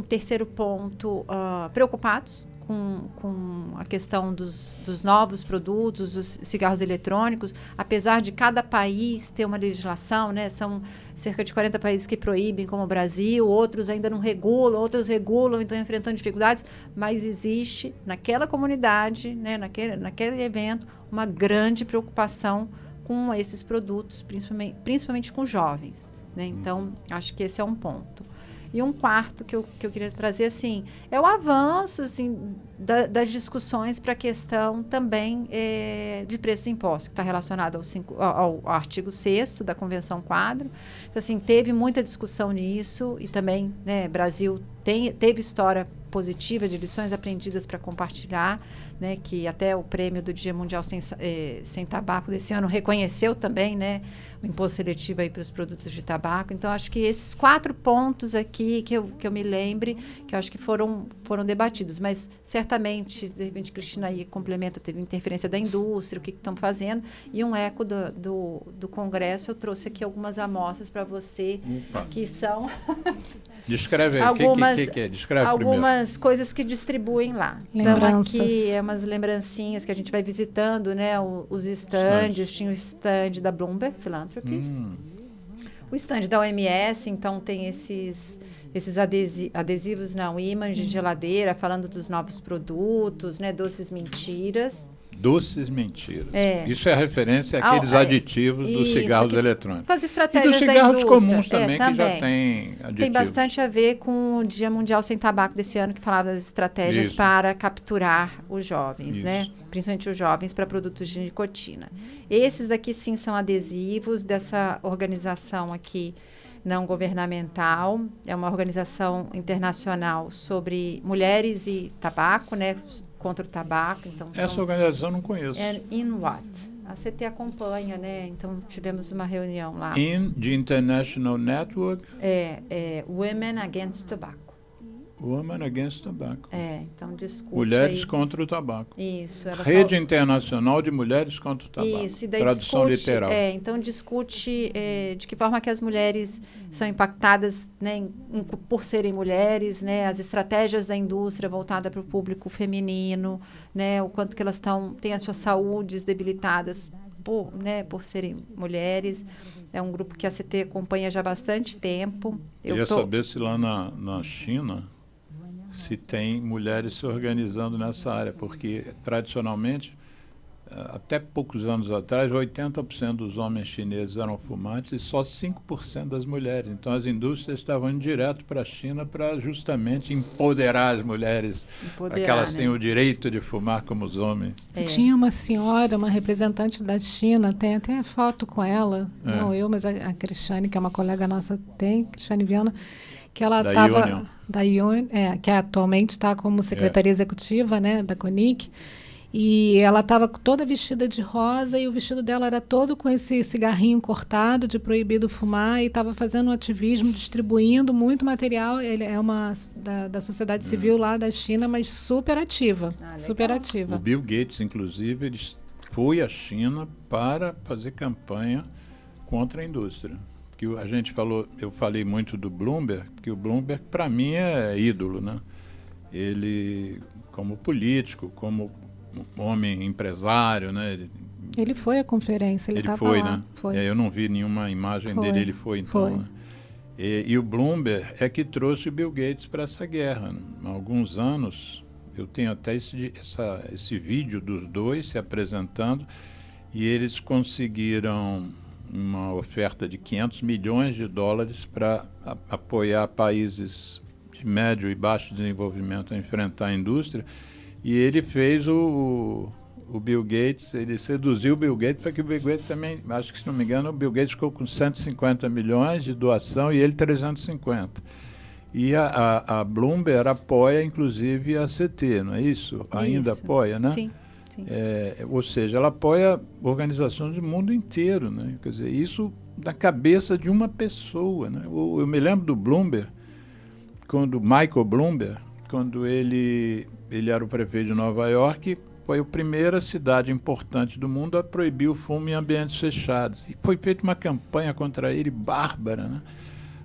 terceiro ponto, preocupados com a questão dos novos produtos, dos cigarros eletrônicos, apesar de cada país ter uma legislação, né? São cerca de 40 países que proíbem, como o Brasil, outros ainda não regulam, outros regulam, então enfrentando dificuldades, mas existe naquela comunidade, né? naquele evento, uma grande preocupação com esses produtos, principalmente com jovens. Né? Então, acho que esse é um ponto. E um quarto que eu queria trazer, assim, é o avanço, assim, das discussões para a questão também de preços e impostos, que está relacionado ao artigo 6º da Convenção Quadro. Então, assim, teve muita discussão nisso e também, né, Brasil teve história positiva de lições aprendidas para compartilhar, né, que até o prêmio do Dia Mundial Sem Tabaco desse ano reconheceu também, né, o imposto seletivo aí para os produtos de tabaco. Então, acho que esses 4 pontos aqui que eu me lembre, que eu acho que foram debatidos, mas certamente, de repente, Cristina aí complementa, teve interferência da indústria, o que estão fazendo, e um eco do Congresso. Eu trouxe aqui algumas amostras para você, que são... Descreve aí, o que é? Descreve umas coisas que distribuem lá. Lembranças. Então, aqui é umas lembrancinhas que a gente vai visitando, né? Os estandes. Tinha o stand da Bloomberg Philanthropies. O stand da OMS, então tem esses adesivos, não, ímãs de geladeira, falando dos novos produtos, né? Doces mentiras. Doces mentiras. É. Isso é referência àqueles aditivos dos cigarros eletrônicos. Com as estratégias e dos cigarros da indústria. comuns também, que já tem aditivos. Tem bastante a ver com o Dia Mundial Sem Tabaco desse ano, que falava das estratégias para capturar os jovens, né? Principalmente os jovens, para produtos de nicotina. Esses daqui, sim, são adesivos dessa organização aqui, não governamental. É uma organização internacional sobre mulheres e tabaco, né? Contra o tabaco. Então, essa organização eu não conheço. É INWAT. A CT acompanha, né? Então, tivemos uma reunião lá. The International Network? Women Against Tobacco. Women Against Tobacco. Então discute Mulheres aí. Contra o Tabaco. Isso. Rede Internacional de Mulheres Contra o Tabaco. Isso, e daí tradução discute, literal. Então discute de que forma que as mulheres são impactadas, né, por serem mulheres, né, as estratégias da indústria voltada para o público feminino, né, o quanto que elas têm as suas saúdes debilitadas por serem mulheres. É um grupo que a CT acompanha já há bastante tempo. Queria saber se lá na China se tem mulheres se organizando nessa área, porque tradicionalmente, até poucos anos atrás, 80% dos homens chineses eram fumantes e só 5% das mulheres. Então as indústrias estavam indo direto para a China para justamente empoderar as mulheres, para que elas tenham o direito de fumar como os homens. Tinha uma senhora, uma representante da China, tem até foto com ela, não eu, mas a Cristiane, que é uma colega nossa, Cristiane Viana, que ela estava da Union, que atualmente está como secretaria executiva, né, da CONIC, e ela estava toda vestida de rosa e o vestido dela era todo com esse cigarrinho cortado de proibido fumar e estava fazendo um ativismo, distribuindo muito material. Ele é uma da sociedade civil lá da China, mas super ativa, super ativa. O Bill Gates, inclusive, ele foi à China para fazer campanha contra a indústria. Que a gente eu falei muito do Bloomberg, porque o Bloomberg, para mim, é ídolo, né? Ele, como político, como homem empresário, né? Ele foi à conferência, ele foi, lá. Né? Foi. Eu não vi nenhuma imagem dele, ele foi, então. Foi. Né? E o Bloomberg é que trouxe o Bill Gates para essa guerra. Há alguns anos, eu tenho até esse vídeo dos dois se apresentando, e eles conseguiram uma oferta de $500 milhões para apoiar países de médio e baixo desenvolvimento a enfrentar a indústria. E ele fez o Bill Gates, ele seduziu o Bill Gates para que o Bill Gates também, acho que se não me engano, o Bill Gates ficou com 150 milhões de doação e ele 350. E a Bloomberg apoia, inclusive, a CT, não é isso? Ainda apoia, né? Sim. Ou seja, ela apoia organizações do mundo inteiro, né? Quer dizer, isso da cabeça de uma pessoa, né? Eu me lembro do Bloomberg, quando Michael Bloomberg, quando ele era o prefeito de Nova York, foi a primeira cidade importante do mundo a proibir o fumo em ambientes fechados. E foi feita uma campanha contra ele bárbara, né?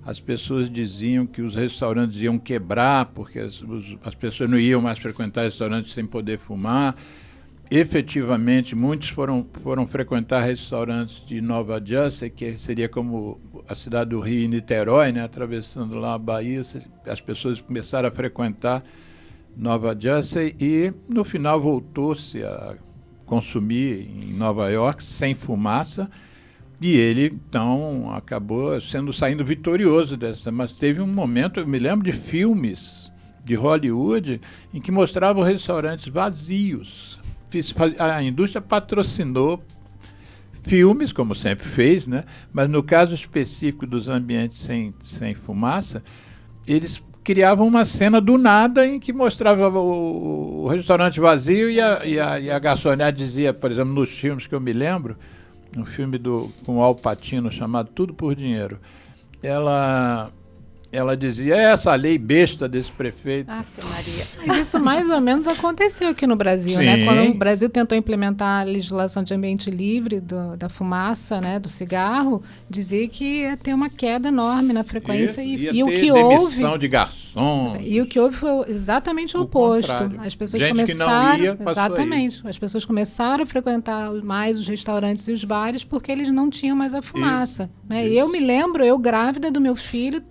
As pessoas diziam que os restaurantes iam quebrar, porque as pessoas não iam mais frequentar restaurantes sem poder fumar. Efetivamente, muitos foram frequentar restaurantes de Nova Jersey, que seria como a cidade do Rio e Niterói, né? Atravessando lá a Bahia, as pessoas começaram a frequentar Nova Jersey e, no final, voltou-se a consumir em Nova York sem fumaça, e ele, então, acabou saindo vitorioso dessa. Mas teve um momento, eu me lembro de filmes de Hollywood em que mostravam restaurantes vazios. A indústria patrocinou filmes, como sempre fez, né? Mas no caso específico dos ambientes sem fumaça, eles criavam uma cena do nada em que mostrava o restaurante vazio e a garçonete dizia, por exemplo, nos filmes que eu me lembro, um filme com o Al Pacino chamado Tudo por Dinheiro, ela ela dizia, essa lei besta desse prefeito. Afe Maria. Mas isso mais ou menos aconteceu aqui no Brasil, Sim. né? Quando o Brasil tentou implementar a legislação de ambiente livre da fumaça, né, do cigarro, dizia que ia ter uma queda enorme na frequência e o que demissão houve de garçons. e o que houve foi exatamente o oposto. contrário. As pessoas Gente que não começaram, ia, passou exatamente, as pessoas começaram a frequentar mais os restaurantes e os bares porque eles não tinham mais a fumaça, né? E eu me lembro, eu grávida do meu filho,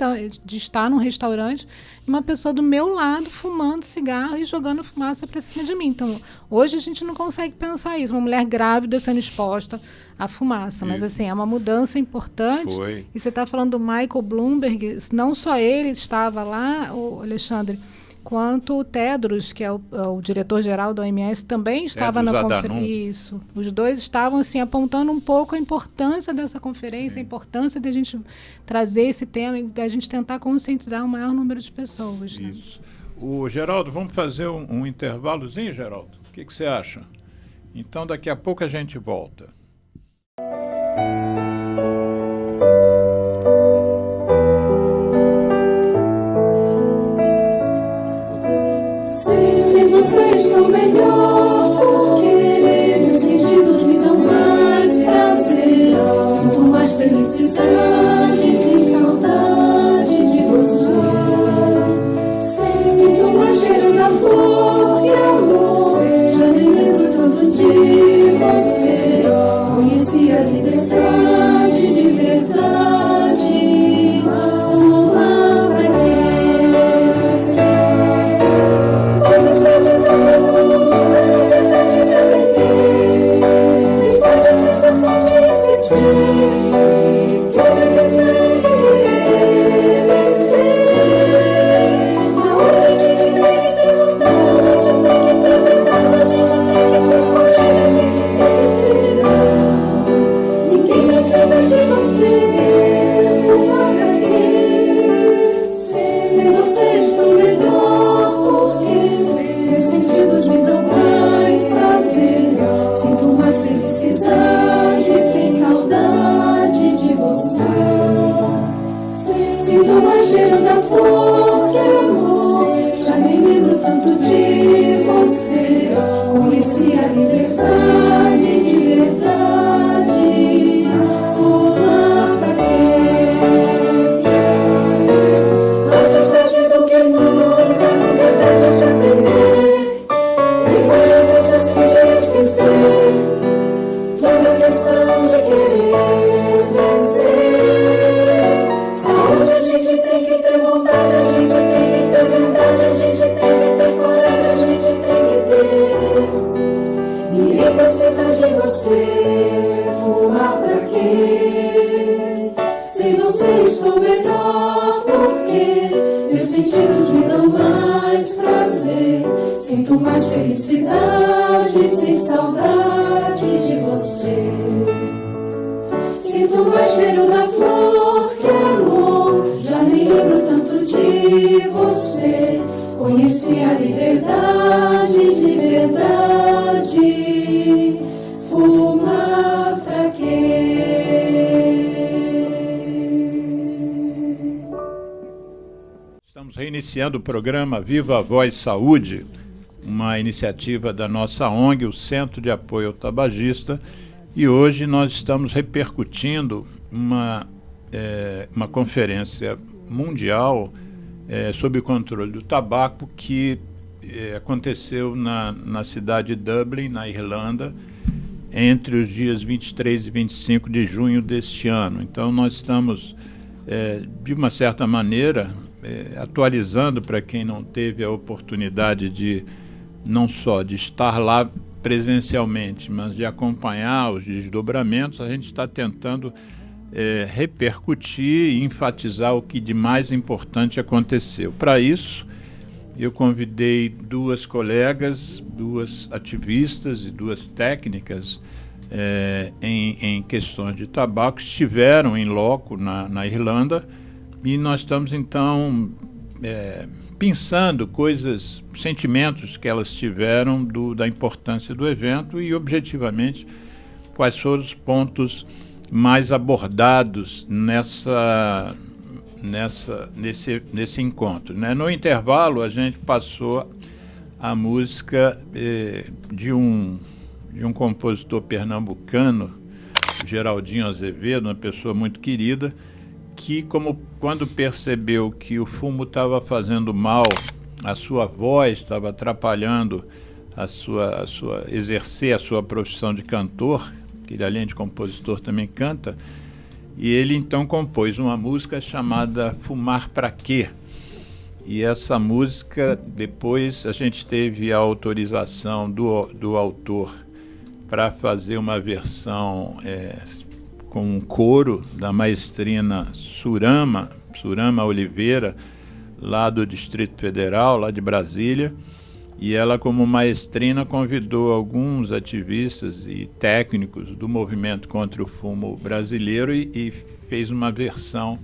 de estar num restaurante e uma pessoa do meu lado fumando cigarro e jogando fumaça para cima de mim. Então, hoje a gente não consegue pensar isso, uma mulher grávida sendo exposta à fumaça. Mas, assim, é uma mudança importante. Foi. E você está falando do Michael Bloomberg, não só ele estava lá, o Alexandre, quanto o Tedros, que é o diretor-geral da OMS, também estava Tedros na Adhanom. conferência. Isso. Os dois estavam assim, apontando um pouco a importância dessa conferência, a importância de a gente trazer esse tema e da gente tentar conscientizar o maior número de pessoas. Né? Isso. O Geraldo, vamos fazer um intervalozinho, Geraldo? O que você acha? Então, daqui a pouco a gente volta. Sem você estou melhor, porque meus sentidos me dão mais prazer. Sinto mais felicidade, sem saudade de você. Sinto mais cheiro da flor e amor. Já nem lembro tanto de você. Conheci a liberdade de verdade. Vamos lá pra quê? Ninguém precisa de você. Fumar pra quê? Sem você estou melhor, porque meus sentidos me dão mais prazer. Sinto mais felicidade, sem saudade de você. Sinto mais cheiro da flor que amor. Já nem lembro tanto de você. Conheci a liberdade de verdade. Vou lá pra quê? Antes tarde do que nunca é tarde pra aprender. Nem foi difícil assim de esquecer. Toda questão de querer vencer. Saúde a gente tem que ter vontade, a gente tem que ter verdade, a gente tem que ter coragem, a gente tem que ter. Ninguém precisa de você. Fumar pra quê? Sem você estou melhor, porque meus sentidos me dão mais prazer. Sinto mais felicidade, sem saudade de você. Sinto mais cheiro da flor que amor. Já nem lembro tanto de você. Conheci a liberdade de verdade. Fumar pra quê? Estamos reiniciando o programa Viva a Voz Saúde, uma iniciativa da nossa ONG, o Centro de Apoio ao Tabagista, e hoje nós estamos repercutindo uma conferência mundial sobre o controle do tabaco que aconteceu na cidade de Dublin, na Irlanda, entre os dias 23 e 25 de junho deste ano. Então nós estamos, de uma certa maneira, atualizando para quem não teve a oportunidade de não só de estar lá presencialmente, mas de acompanhar os desdobramentos. A gente está tentando repercutir e enfatizar o que de mais importante aconteceu. Para isso, eu convidei duas colegas, duas ativistas e duas técnicas em questões de tabaco, que estiveram em loco na Irlanda, e nós estamos então pensando coisas, sentimentos que elas tiveram da importância do evento e, objetivamente, quais foram os pontos mais abordados nesse encontro, né? No intervalo, a gente passou a música de um compositor pernambucano, Geraldinho Azevedo, uma pessoa muito querida, que quando percebeu que o fumo estava fazendo mal, a sua voz estava atrapalhando exercer a sua profissão de cantor, que ele, além de compositor, também canta, e ele então compôs uma música chamada Fumar Pra Quê? E essa música, depois a gente teve a autorização do autor para fazer uma versão com um coro da maestrina Surama Oliveira, lá do Distrito Federal, lá de Brasília, e ela, como maestrina, convidou alguns ativistas e técnicos do movimento contra o fumo brasileiro e fez uma versão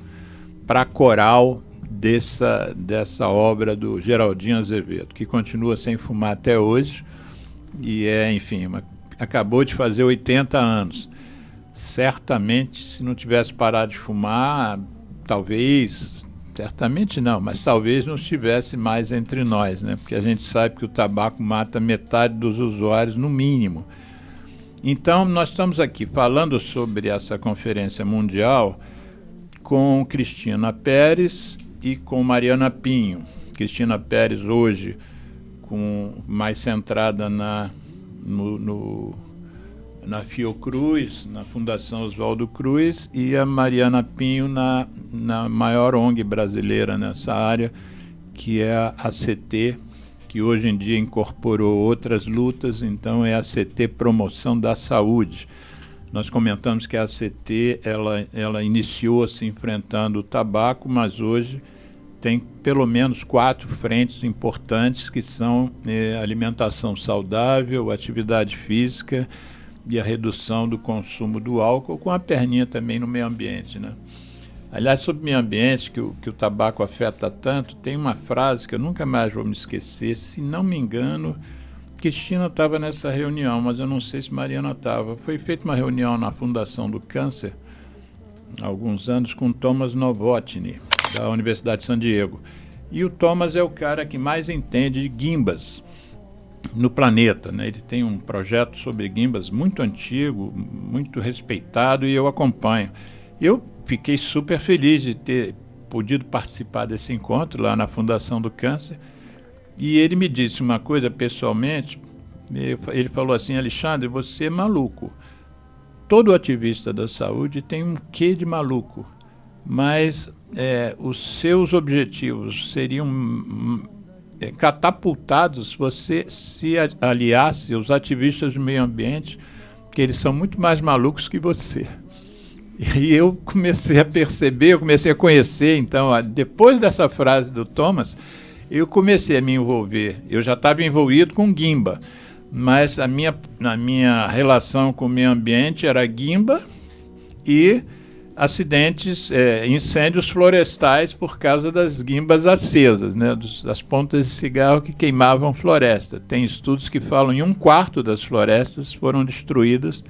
para coral dessa obra do Geraldinho Azevedo, que continua sem fumar até hoje, e enfim, acabou de fazer 80 anos. Certamente, se não tivesse parado de fumar, certamente não, mas talvez não estivesse mais entre nós, né? Porque a gente sabe que o tabaco mata metade dos usuários, no mínimo. Então, nós estamos aqui falando sobre essa conferência mundial com Cristina Pérez e com Mariana Pinho. Cristina Pérez hoje mais centrada na Fiocruz, na Fundação Oswaldo Cruz, e a Mariana Pinho na maior ONG brasileira nessa área, que é a ACT, que hoje em dia incorporou outras lutas, então é a ACT Promoção da Saúde. Nós comentamos que a ACT ela iniciou-se enfrentando o tabaco, mas hoje tem pelo menos 4 frentes importantes, que são alimentação saudável, atividade física e a redução do consumo do álcool, com a perninha também no meio ambiente, né? Aliás, sobre o meio ambiente, que o tabaco afeta tanto, tem uma frase que eu nunca mais vou me esquecer, se não me engano, Cristina estava nessa reunião, mas eu não sei se Mariana estava. Foi feita uma reunião na Fundação do Câncer, há alguns anos, com Thomas Novotny, da Universidade de San Diego. E o Thomas é o cara que mais entende de gimbas no planeta, né? Ele tem um projeto sobre gimbas muito antigo, muito respeitado, e eu acompanho. Eu fiquei super feliz de ter podido participar desse encontro lá na Fundação do Câncer, e ele me disse uma coisa pessoalmente. Ele falou assim: Alexandre, você é maluco. Todo ativista da saúde tem um quê de maluco, mas os seus objetivos seriam catapultados se você se aliasse aos ativistas do meio ambiente, que eles são muito mais malucos que você. E eu comecei a perceber, eu comecei a conhecer, então, depois dessa frase do Thomas, eu comecei a me envolver. Eu já estava envolvido com guimba, mas a minha relação com o meio ambiente era guimba e acidentes, incêndios florestais por causa das guimbas acesas, né, das pontas de cigarro que queimavam floresta. Tem estudos que falam que 1/4 das florestas foram destruídas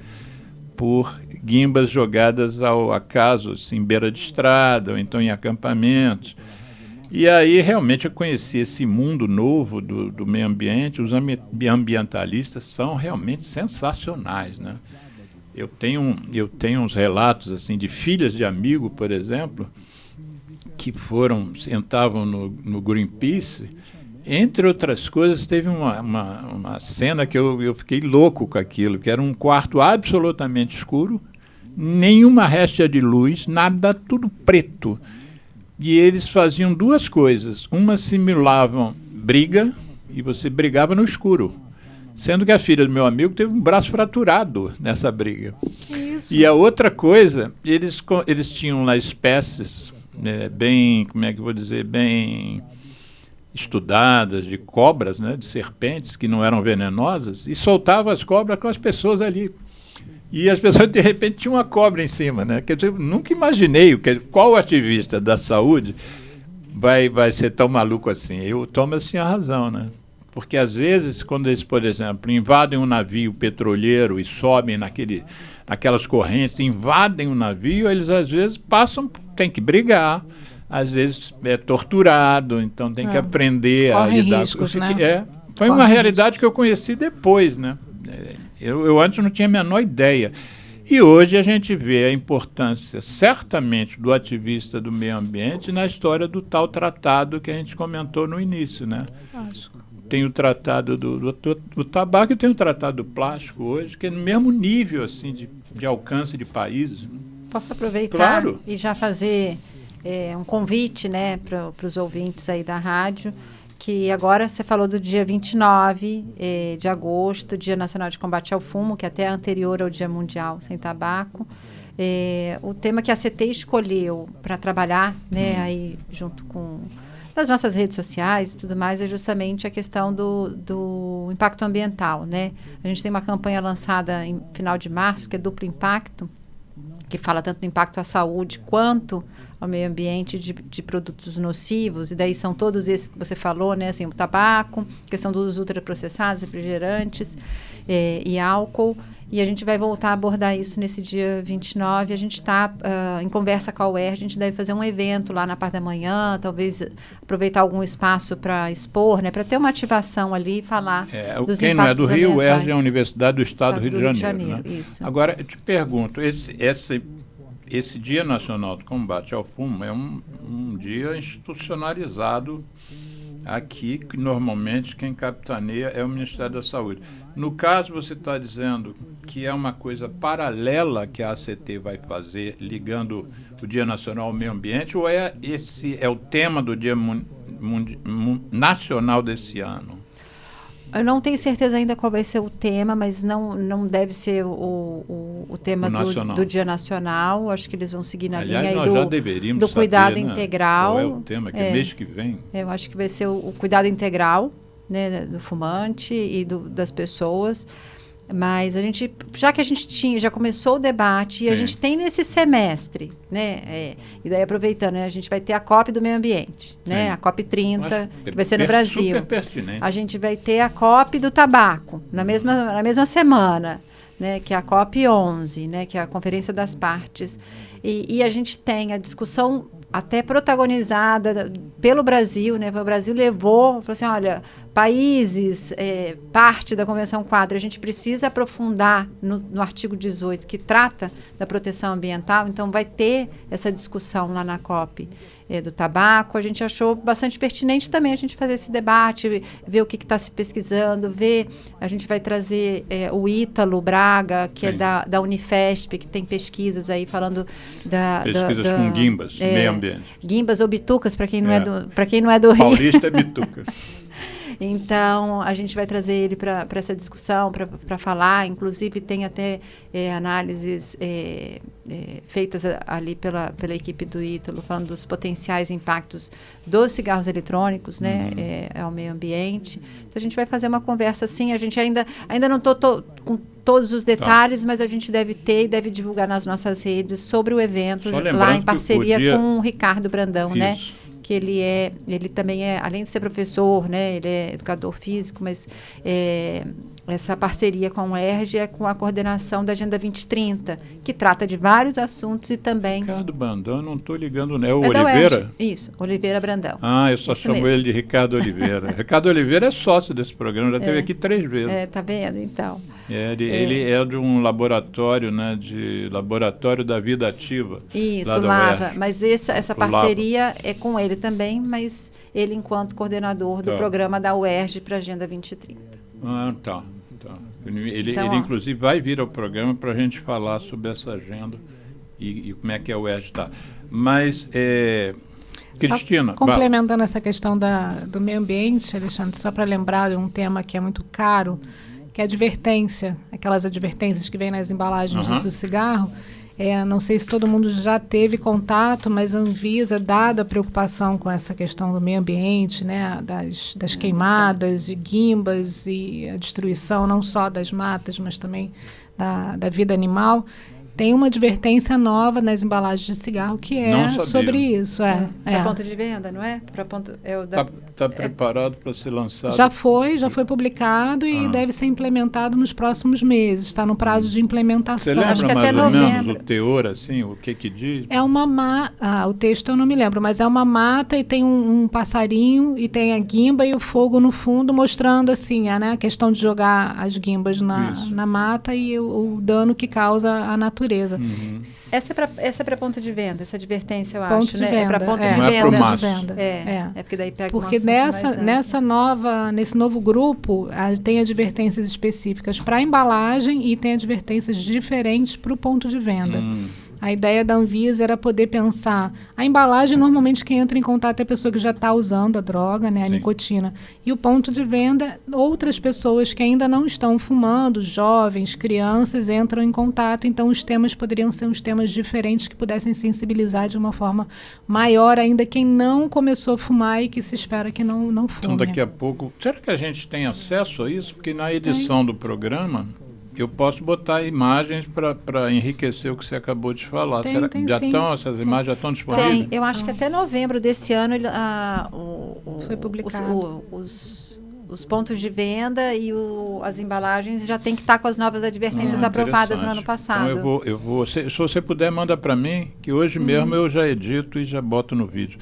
por guimbas jogadas ao acaso, assim, em beira de estrada, ou então em acampamentos. E aí realmente eu conheci esse mundo novo do meio ambiente. Os ambientalistas são realmente sensacionais, né? Eu tenho uns relatos assim de filhas de amigo, por exemplo, que sentavam no Greenpeace. Entre outras coisas, teve uma cena que eu fiquei louco com aquilo, que era um quarto absolutamente escuro, nenhuma réstia de luz, nada, tudo preto. E eles faziam 2 coisas. Uma, simulavam briga, e você brigava no escuro. Sendo que a filha do meu amigo teve um braço fraturado nessa briga. Que isso? E a outra coisa, eles tinham lá espécies bem, como é que eu vou dizer, bem estudadas de cobras, né, de serpentes que não eram venenosas, e soltavam as cobras com as pessoas ali. E as pessoas, de repente, tinham uma cobra em cima, né? Quer dizer, eu nunca imaginei qual ativista da saúde vai ser tão maluco assim. E o Thomas tinha razão, né? Porque, às vezes, quando eles, por exemplo, invadem um navio petroleiro e sobem naquelas correntes, invadem o navio, eles, às vezes, tem que brigar. às vezes é torturado, então tem que aprender a Correm lidar riscos, com né? Foi uma realidade que eu conheci depois, né? Eu antes não tinha a menor ideia. E hoje a gente vê a importância, certamente, do ativista do meio ambiente na história do tal tratado que a gente comentou no início, né? Tem o tratado do tabaco e tem o tratado do plástico hoje, que é no mesmo nível assim, de alcance de países. Posso aproveitar Claro. e já fazer um convite, né, para os ouvintes aí da rádio, que agora você falou do dia 29 de agosto, Dia Nacional de Combate ao Fumo, que até é anterior ao Dia Mundial Sem Tabaco. O tema que a CT escolheu para trabalhar, né, aí junto com nas nossas redes sociais e tudo mais, é justamente a questão do impacto ambiental, né? A gente tem uma campanha lançada em final de março, que é Duplo Impacto, que fala tanto do impacto à saúde quanto ao meio ambiente de produtos nocivos, e daí são todos esses que você falou, né, assim, o tabaco, questão dos ultraprocessados, refrigerantes e álcool, e a gente vai voltar a abordar isso nesse dia 29, a gente está em conversa com a UERJ, a gente deve fazer um evento lá na parte da manhã, talvez aproveitar algum espaço para expor, né, para ter uma ativação ali e falar dos quem não é do impactos Rio, o ambientais. UERJ é a Universidade do Estado do Rio de Janeiro, né? Isso. Agora, eu te pergunto, esse Dia Nacional do Combate ao Fumo é um dia institucionalizado aqui, que normalmente quem capitaneia é o Ministério da Saúde. No caso, você está dizendo que é uma coisa paralela que a ACT vai fazer, ligando o Dia Nacional ao Meio Ambiente, ou esse é o tema do Dia Nacional desse ano? Eu não tenho certeza ainda qual vai ser o tema, mas não deve ser o tema do Dia Nacional. Acho que eles vão seguir na Aliás, linha nós já deveríamos do cuidado saber, né, integral. qual é o tema, que é mês que vem. Eu acho que vai ser o cuidado integral, né, do fumante e das pessoas. Mas já que a gente já começou o debate e a gente tem nesse semestre, né? E daí aproveitando, né, a gente vai ter a COP do meio ambiente, né? A COP 30, que vai ser no Brasil. Super pertinente. A gente vai ter a COP do tabaco na mesma semana, né? Que é a COP 11, né? Que é a Conferência das Partes. E a gente tem a discussão até protagonizada pelo Brasil, né? O Brasil falou assim, olha, países, parte da Convenção Quadro, a gente precisa aprofundar no artigo 18, que trata da proteção ambiental, então vai ter essa discussão lá na COP do tabaco. A gente achou bastante pertinente também a gente fazer esse debate, ver o que está se pesquisando, a gente vai trazer o Ítalo Braga, que é da Unifesp, que tem pesquisas aí falando pesquisas com guimbas, meio ambiente. Guimbas ou bitucas, para quem não é do Rio. Paulista é bituca. Então, a gente vai trazer ele para essa discussão, para falar. Inclusive, tem até análises feitas ali pela equipe do Ítalo, falando dos potenciais impactos dos cigarros eletrônicos, né, ao meio ambiente. Então, a gente vai fazer uma conversa assim. A gente ainda não estou com todos os detalhes, mas a gente deve ter e deve divulgar nas nossas redes sobre o evento, lá em parceria com o Ricardo Brandão, Isso. né? Que ele também além de ser professor, né, ele é educador físico, mas essa parceria com o UERJ é com a coordenação da Agenda 2030, que trata de vários assuntos e também... Ricardo Brandão, não estou ligando, né? O da Oliveira? UERJ. Isso, Oliveira Brandão. Eu só Isso chamo mesmo. ele de Ricardo Oliveira. Ricardo Oliveira é sócio desse programa, já esteve aqui 3 vezes. Tá vendo, então? Ele é de um laboratório, né, de Laboratório da Vida Ativa. Isso, lá da Lava. UERJ. Mas essa parceria é com ele também, mas ele enquanto coordenador do programa da UERJ para a Agenda 2030. Tá. Ele Então, inclusive, vai vir ao programa para a gente falar sobre essa agenda e como é que a UERJ está. Mas, Cristina... Só complementando essa questão do meio ambiente, Alexandre, só para lembrar de um tema que é muito caro, que é a advertência, aquelas advertências que vêm nas embalagens do cigarro. Não sei se todo mundo já teve contato, mas a Anvisa, dada a preocupação com essa questão do meio ambiente, né, das queimadas de guimbas e a destruição não só das matas, mas também da vida animal, tem uma advertência nova nas embalagens de cigarro que Não é sabia. sobre isso. Para ponto de venda, não é? Para ponto, é o da, Está preparado para ser lançado? Já foi publicado e deve ser implementado nos próximos meses. Está no prazo de implementação. Você lembra Acho que mais até ou menos novembro. o teor, assim, o que diz? É uma o texto eu não me lembro, mas é uma mata e tem um passarinho e tem a guimba e o fogo no fundo, mostrando assim, né, a questão de jogar as guimbas na mata e o dano que causa à natureza. Essa é para ponto de venda, essa advertência, eu Ponto acho, de né? venda. É para ponto é. de Não é pro venda. maço. É porque daí pega Porque um assunto mais amplo. nesse novo grupo, tem advertências específicas para a embalagem e tem advertências diferentes para o ponto de venda. A ideia da Anvisa era poder pensar... A embalagem, normalmente, quem entra em contato é a pessoa que já está usando a droga, né, a nicotina. E o ponto de venda, outras pessoas que ainda não estão fumando, jovens, crianças, entram em contato. Então, os temas poderiam ser uns temas diferentes que pudessem sensibilizar de uma forma maior ainda quem não começou a fumar e que se espera que não fume. Então, daqui a pouco... Será que a gente tem acesso a isso? Porque na edição do programa... Eu posso botar imagens para enriquecer o que você acabou de falar. Tem, Será tem que já sim. estão, essas imagens já estão disponíveis? Tem, eu acho que até novembro desse ano Foi publicado. Os pontos de venda e as embalagens já tem que estar com as novas advertências aprovadas no ano Interessante. passado. Então eu vou se você puder, manda para mim, que hoje mesmo eu já edito e já boto no vídeo.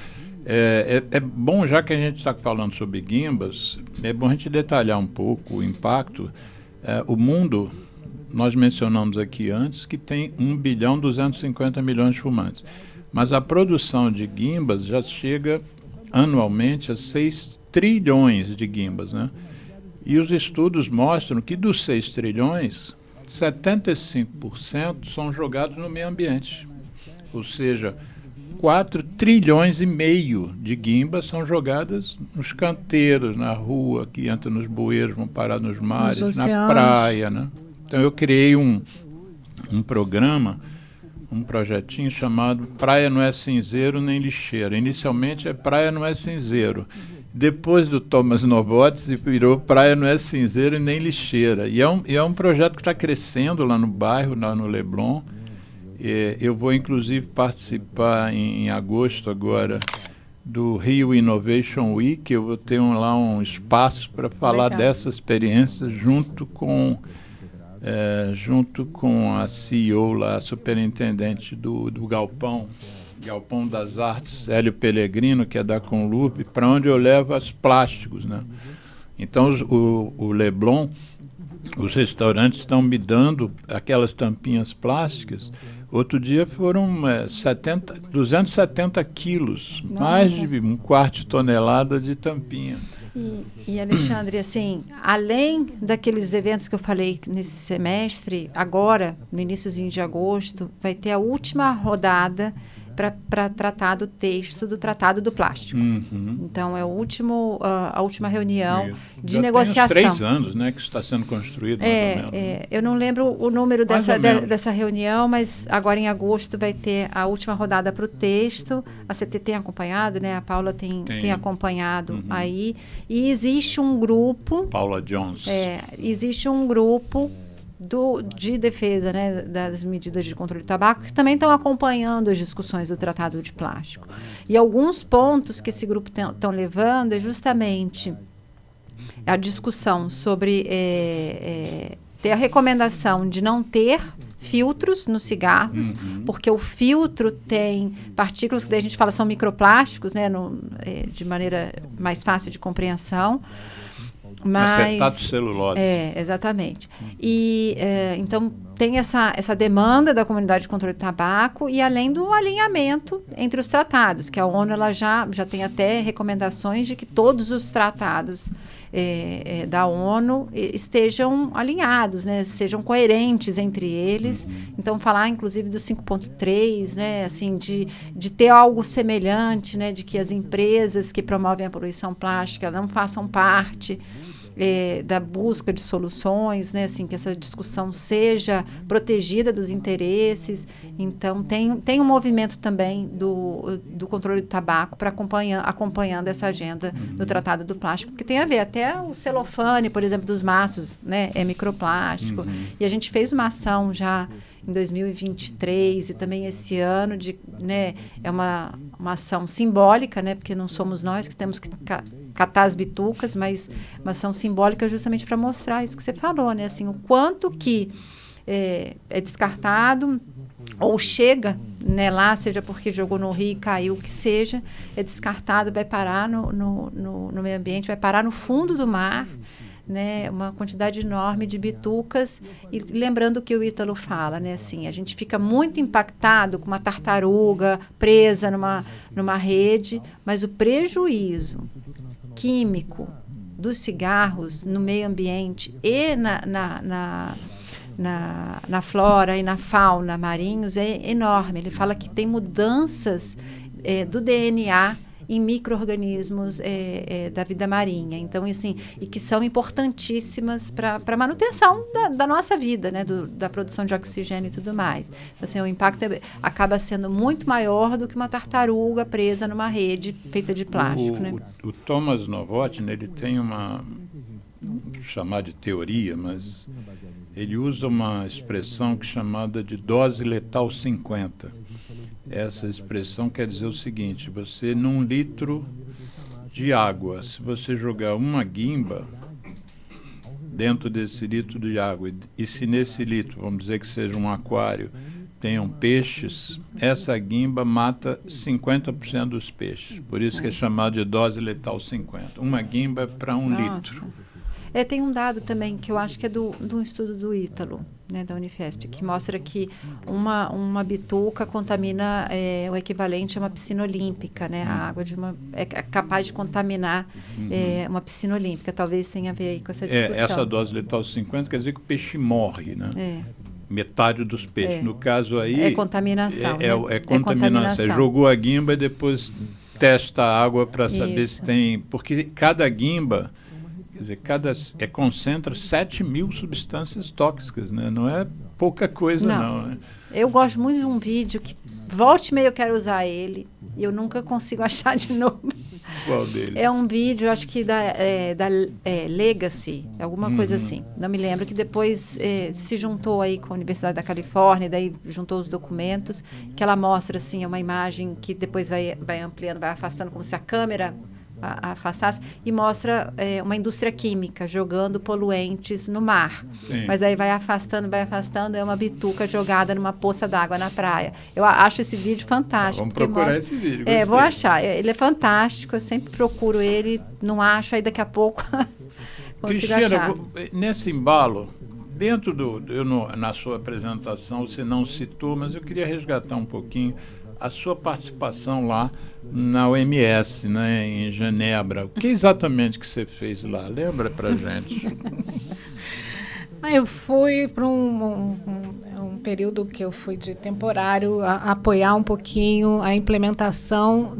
É bom, já que a gente está falando sobre guimbas, é bom a gente detalhar um pouco o impacto. O mundo, nós mencionamos aqui antes, que tem 1,250 bilhão de fumantes. Mas a produção de guimbas já chega anualmente a 6 trilhões de guimbas, né? E os estudos mostram que dos 6 trilhões, 75% são jogados no meio ambiente. Ou seja, 4 trilhões e meio de guimbas são jogadas nos canteiros, na rua, que entram nos bueiros, vão parar nos mares, na praia, né? Então eu criei um programa, um projetinho chamado Praia Não é Cinzeiro Nem Lixeira. Inicialmente Praia Não é Cinzeiro. Depois do Thomas Nobotes virou Praia Não é Cinzeiro Nem Lixeira. E é um projeto que está crescendo lá no bairro, lá no Leblon. Eu vou, inclusive, participar em agosto agora do Rio Innovation Week. Eu vou ter lá um espaço para falar dessa experiência junto com a CEO lá, a superintendente do Galpão das Artes, Hélio Pellegrino, que é da Conlup, para onde eu levo os plásticos, né? Então, o Leblon, os restaurantes estão me dando aquelas tampinhas plásticas. Outro dia foram 270 quilos, mais de um quarto de tonelada de tampinha. E Alexandre, assim, além daqueles eventos que eu falei nesse semestre, agora, no iníciozinho de agosto, vai ter a última rodada para tratar do texto do Tratado do Plástico. Então, é a última reunião de negociação. Tem uns 3 anos, né, que isso está sendo construído, mais ou menos. Eu não lembro o número dessa reunião, mas agora em agosto vai ter a última rodada para o texto. A CT tem acompanhado, né? A Paula tem acompanhado aí. E existe um grupo... Paula Jones. Existe um grupo de defesa, né, das medidas de controle do tabaco, que também estão acompanhando as discussões do Tratado de Plástico. E alguns pontos que esse grupo estão levando é justamente a discussão sobre ter a recomendação de não ter filtros nos cigarros, porque o filtro tem partículas que daí a gente fala são microplásticos, né, de maneira mais fácil de compreensão. Acetato de celulose. Exatamente. E então tem essa demanda da comunidade de controle do tabaco e além do alinhamento entre os tratados, que a ONU ela já tem até recomendações de que todos os tratados da ONU estejam alinhados, né, sejam coerentes entre eles. Então falar inclusive do 5.3, né, assim, de ter algo semelhante, né, de que as empresas que promovem a poluição plástica não façam parte da busca de soluções, né, assim, que essa discussão seja protegida dos interesses. Então, tem um movimento também do controle do tabaco para acompanhando essa agenda do Tratado do Plástico, porque tem a ver, até o celofane, por exemplo, dos maços, né, é microplástico. E a gente fez uma ação já em 2023 e também esse ano, né, é uma ação simbólica, né, porque não somos nós que temos que catar as bitucas, mas uma ação simbólica justamente para mostrar isso que você falou, né, assim, o quanto que é descartado ou chega, né, lá, seja porque jogou no rio e caiu, o que seja, é descartado, vai parar no meio ambiente, vai parar no fundo do mar, né, uma quantidade enorme de bitucas. E lembrando o que o Ítalo fala, né, assim, a gente fica muito impactado com uma tartaruga presa numa rede, mas o prejuízo químico dos cigarros no meio ambiente e na flora e na fauna marinhos é enorme. Ele fala que tem mudanças do DNA em micro-organismos da vida marinha. Então, assim, e que são importantíssimas para a manutenção da nossa vida, né, da produção de oxigênio e tudo mais. Então, assim, o impacto acaba sendo muito maior do que uma tartaruga presa numa rede feita de plástico. Né? O Thomas Novotny, ele tem uma, chamar de teoria, mas ele usa uma expressão que é chamada de dose letal 50. Essa expressão quer dizer o seguinte: você, num litro de água, se você jogar uma guimba dentro desse litro de água, e se nesse litro, vamos dizer que seja um aquário, tenham peixes, essa guimba mata 50% dos peixes. Por isso que é chamado de dose letal 50. Uma guimba para um litro. Tem um dado também que eu acho que é do estudo do Ítalo, né, da Unifesp, que mostra que uma bituca contamina o equivalente a uma piscina olímpica, né? A água é capaz de contaminar uma piscina olímpica. Talvez tenha a ver aí com essa discussão. Essa dose letal 50 quer dizer que o peixe morre, né? Metade dos peixes. No caso aí... É contaminação. É contaminação. Jogou a guimba e depois testa a água para saber se tem... Porque cada guimba... Quer dizer, concentra 7.000 substâncias tóxicas, né? Não é pouca coisa, não, né? Eu gosto muito de um vídeo que, volte e meia, eu quero usar ele, e eu nunca consigo achar de novo. Qual dele? É um vídeo, acho que da Legacy, alguma coisa assim. Não me lembro, que depois se juntou aí com a Universidade da Califórnia, daí juntou os documentos, que ela mostra, assim, uma imagem que depois vai ampliando, vai afastando, como se a câmera afastasse, e mostra uma indústria química jogando poluentes no mar. Sim. Mas aí vai afastando, é uma bituca jogada numa poça d'água na praia. Eu acho esse vídeo fantástico. Vamos procurar esse vídeo. Vou achar. Ele é fantástico, eu sempre procuro ele, não acho, aí daqui a pouco consigo achar. Cristina, nesse embalo, dentro na sua apresentação, você não citou, mas eu queria resgatar um pouquinho a sua participação lá na OMS, né, em Genebra. O que exatamente que você fez lá? Lembra pra gente? Eu fui para um período que eu fui de temporário apoiar um pouquinho a implementação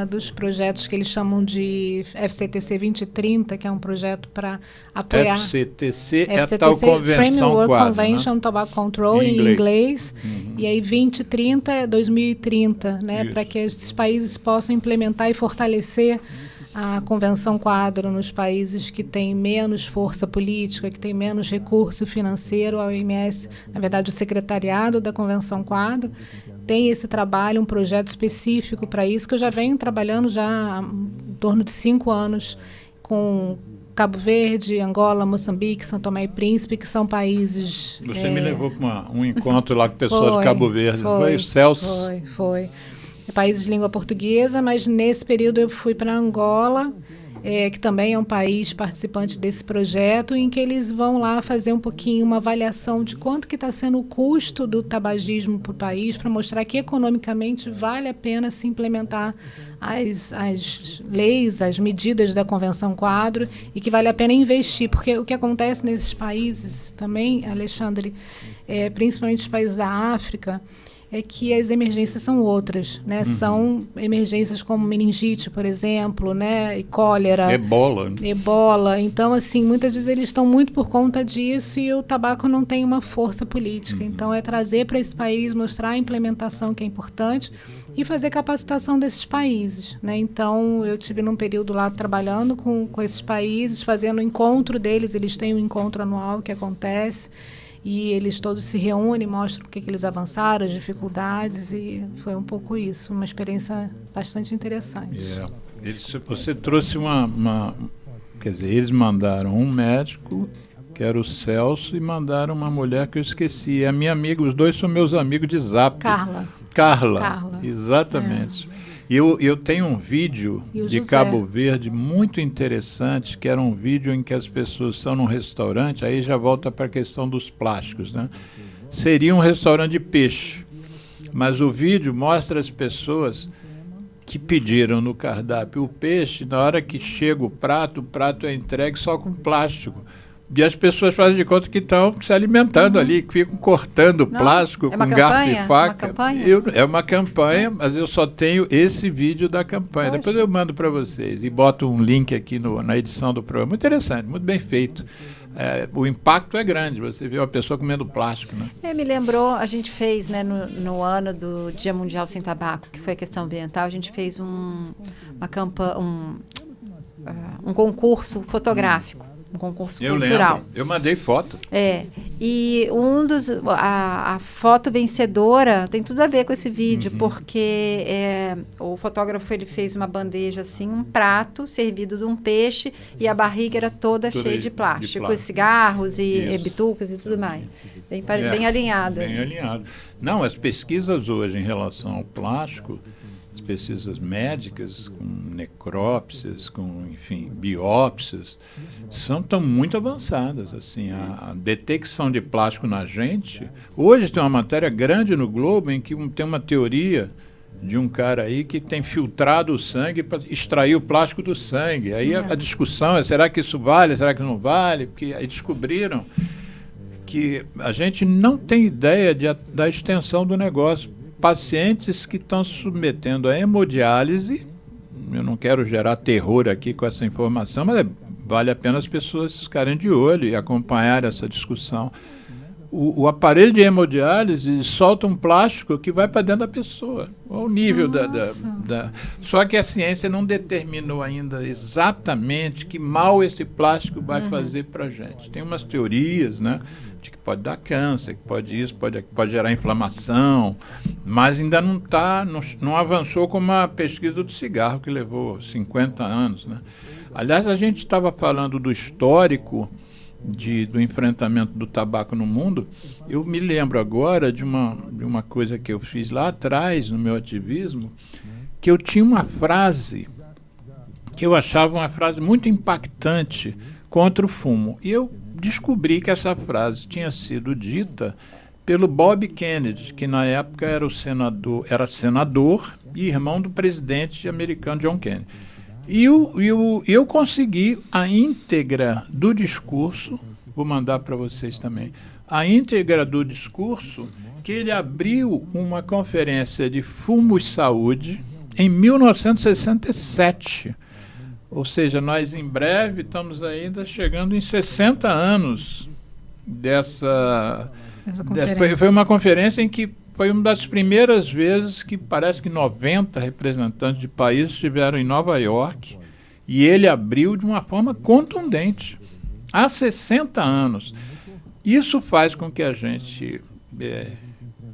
dos projetos que eles chamam de FCTC 2030, que é um projeto para apoiar... FCTC é a tal Convenção Framework Quadro, Convention, né? Tobacco Control, em inglês. E aí 2030 é 2030, né, para que esses países possam implementar e fortalecer a Convenção Quadro nos países que têm menos força política, que têm menos recurso financeiro. A OMS, na verdade, o secretariado da Convenção Quadro, tem esse trabalho, um projeto específico para isso, que eu já venho trabalhando já há em torno de 5 anos com Cabo Verde, Angola, Moçambique, São Tomé e Príncipe, que são países... Você me levou para um encontro lá com o pessoal de Cabo Verde, foi o Celso? Foi. Países de língua portuguesa, mas nesse período eu fui para Angola, que também é um país participante desse projeto, em que eles vão lá fazer um pouquinho uma avaliação de quanto que está sendo o custo do tabagismo para o país, para mostrar que economicamente vale a pena se implementar as leis, as medidas da Convenção Quadro, e que vale a pena investir, porque o que acontece nesses países também, Alexandre, principalmente os países da África, é que as emergências são outras, né? São emergências como meningite, por exemplo, né? E cólera. Ebola. Então, assim, muitas vezes eles estão muito por conta disso e o tabaco não tem uma força política. Então, é trazer para esse país, mostrar a implementação que é importante e fazer capacitação desses países, né? Então, eu tive num período lá trabalhando com esses países, fazendo o encontro deles. Eles têm um encontro anual que acontece e eles todos se reúnem, mostram o que eles avançaram, as dificuldades, e foi um pouco isso, uma experiência bastante interessante. Você trouxe quer dizer, eles mandaram um médico, que era o Celso, e mandaram uma mulher que eu esqueci. É a minha amiga, os dois são meus amigos de Zap. Carla. Exatamente. Eu tenho um vídeo de Cabo Verde muito interessante, que era um vídeo em que as pessoas estão num restaurante, aí já volta para a questão dos plásticos, né? Seria um restaurante de peixe, mas o vídeo mostra as pessoas que pediram no cardápio o peixe, na hora que chega o prato é entregue só com plástico. E as pessoas fazem de conta que estão se alimentando ali, que ficam cortando plástico com garfo e faca. É uma campanha, mas eu só tenho esse vídeo da campanha. Poxa. Depois eu mando para vocês e boto um link aqui na edição do programa. Muito interessante, muito bem feito. O impacto é grande, você vê uma pessoa comendo plástico, né? Me lembrou, a gente fez, né, no ano do Dia Mundial Sem Tabaco, que foi a questão ambiental, a gente fez um concurso fotográfico. Um concurso cultural. Lembro. Eu mandei foto. E a foto vencedora tem tudo a ver com esse vídeo, porque o fotógrafo ele fez uma bandeja assim, um prato servido de um peixe e a barriga era toda cheia de plástico, com cigarros e bitucas e tudo mais. Bem alinhada. Bem alinhado. Não, as pesquisas hoje em relação ao plástico, as pesquisas médicas, com necrópsias, com, enfim, biópsias, estão muito avançadas. Assim, a detecção de plástico na gente... Hoje tem uma matéria grande no Globo em que tem uma teoria de um cara aí que tem filtrado o sangue para extrair o plástico do sangue. Aí a discussão é, será que isso vale, será que não vale? Porque aí descobriram que a gente não tem ideia da extensão do negócio. Pacientes que estão se submetendo a hemodiálise, eu não quero gerar terror aqui com essa informação, mas vale a pena as pessoas ficarem de olho e acompanhar essa discussão. O aparelho de hemodiálise solta um plástico que vai para dentro da pessoa, ao nível da... Só que a ciência não determinou ainda exatamente que mal esse plástico vai fazer para a gente. Tem umas teorias, né? De que pode dar câncer, que pode gerar inflamação, mas ainda não avançou como a pesquisa do cigarro, que levou 50 anos, né? Aliás, a gente estava falando do histórico do enfrentamento do tabaco no mundo. Eu me lembro agora de uma coisa que eu fiz lá atrás, no meu ativismo, que eu tinha uma frase que eu achava uma frase muito impactante contra o fumo. E eu descobri que essa frase tinha sido dita pelo Bob Kennedy, que na época era senador e irmão do presidente americano John Kennedy. E eu consegui a íntegra do discurso, vou mandar para vocês também, a íntegra do discurso que ele abriu uma conferência de fumo e saúde em 1967. Ou seja, nós em breve estamos ainda chegando em 60 anos dessa conferência. Foi uma conferência em que foi uma das primeiras vezes que parece que 90 representantes de países estiveram em Nova York e ele abriu de uma forma contundente. Há 60 anos. Isso faz com que a gente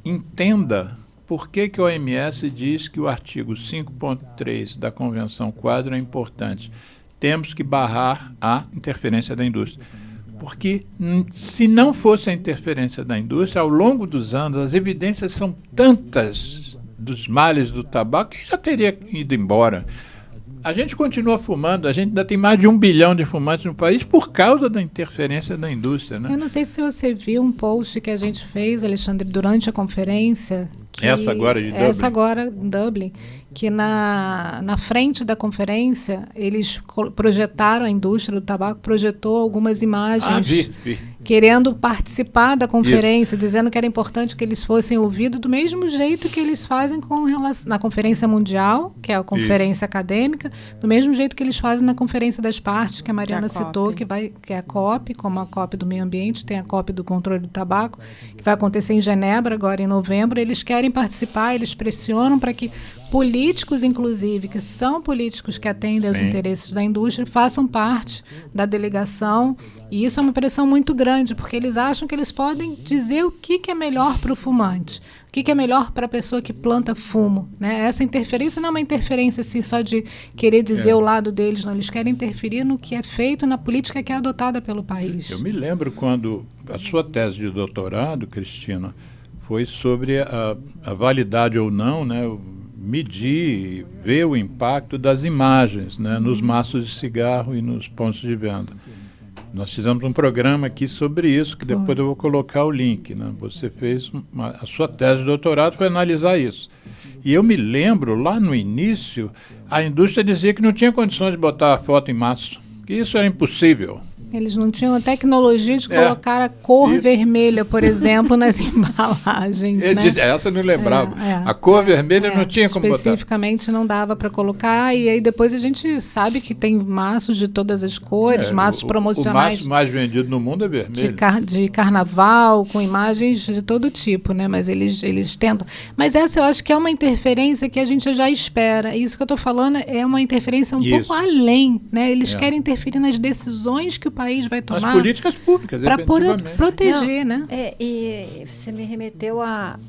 entenda por que a OMS diz que o artigo 5.3 da Convenção Quadro é importante. Temos que barrar a interferência da indústria. Porque se não fosse a interferência da indústria, ao longo dos anos, as evidências são tantas dos males do tabaco que já teria ido embora. A gente continua fumando, a gente ainda tem mais de 1 bilhão de fumantes no país por causa da interferência da indústria, né? Eu não sei se você viu um post que a gente fez, Alexandre, durante a conferência. Essa agora de Dublin? Essa agora em Dublin, que na frente da conferência eles projetaram, a indústria do tabaco projetou algumas imagens. Vi. querendo participar da conferência, dizendo que era importante que eles fossem ouvidos do mesmo jeito que eles fazem na Conferência Mundial, que é a conferência acadêmica, do mesmo jeito que eles fazem na Conferência das Partes, que a Mariana citou, que é a COP, como a COP do meio ambiente, tem a COP do controle do tabaco, que vai acontecer em Genebra, agora em novembro. Eles querem participar, eles pressionam para que políticos, inclusive, que são políticos que atendem aos interesses da indústria, façam parte da delegação. E isso é uma pressão muito grande, porque eles acham que eles podem dizer o que é melhor para o fumante, o que é melhor para a pessoa que planta fumo. Né? Essa interferência não é uma interferência assim, só de querer dizer o lado deles, não. Eles querem interferir no que é feito na política que é adotada pelo país. Eu me lembro quando a sua tese de doutorado, Cristina, foi sobre a validade ou não, né, medir, ver o impacto das imagens, né, nos maços de cigarro e nos pontos de venda. Nós fizemos um programa aqui sobre isso, que depois eu vou colocar o link. Né? Você fez a sua tese de doutorado para analisar isso. E eu me lembro, lá no início, a indústria dizia que não tinha condições de botar a foto em massa, que isso era impossível. Eles não tinham a tecnologia de colocar a cor vermelha, por exemplo, nas embalagens. Né? Essa eu não lembrava. A cor vermelha não tinha como botar. Especificamente não dava para colocar. E aí depois a gente sabe que tem maços de todas as cores, maços promocionais. O maço mais vendido no mundo é vermelho. De carnaval, com imagens de todo tipo, né? Mas eles tentam. Mas essa eu acho que é uma interferência que a gente já espera. Isso que eu estou falando é uma interferência um pouco além. Né? Eles querem interferir nas decisões que o país vai tomar. As políticas públicas, para proteger, né? E você me remeteu há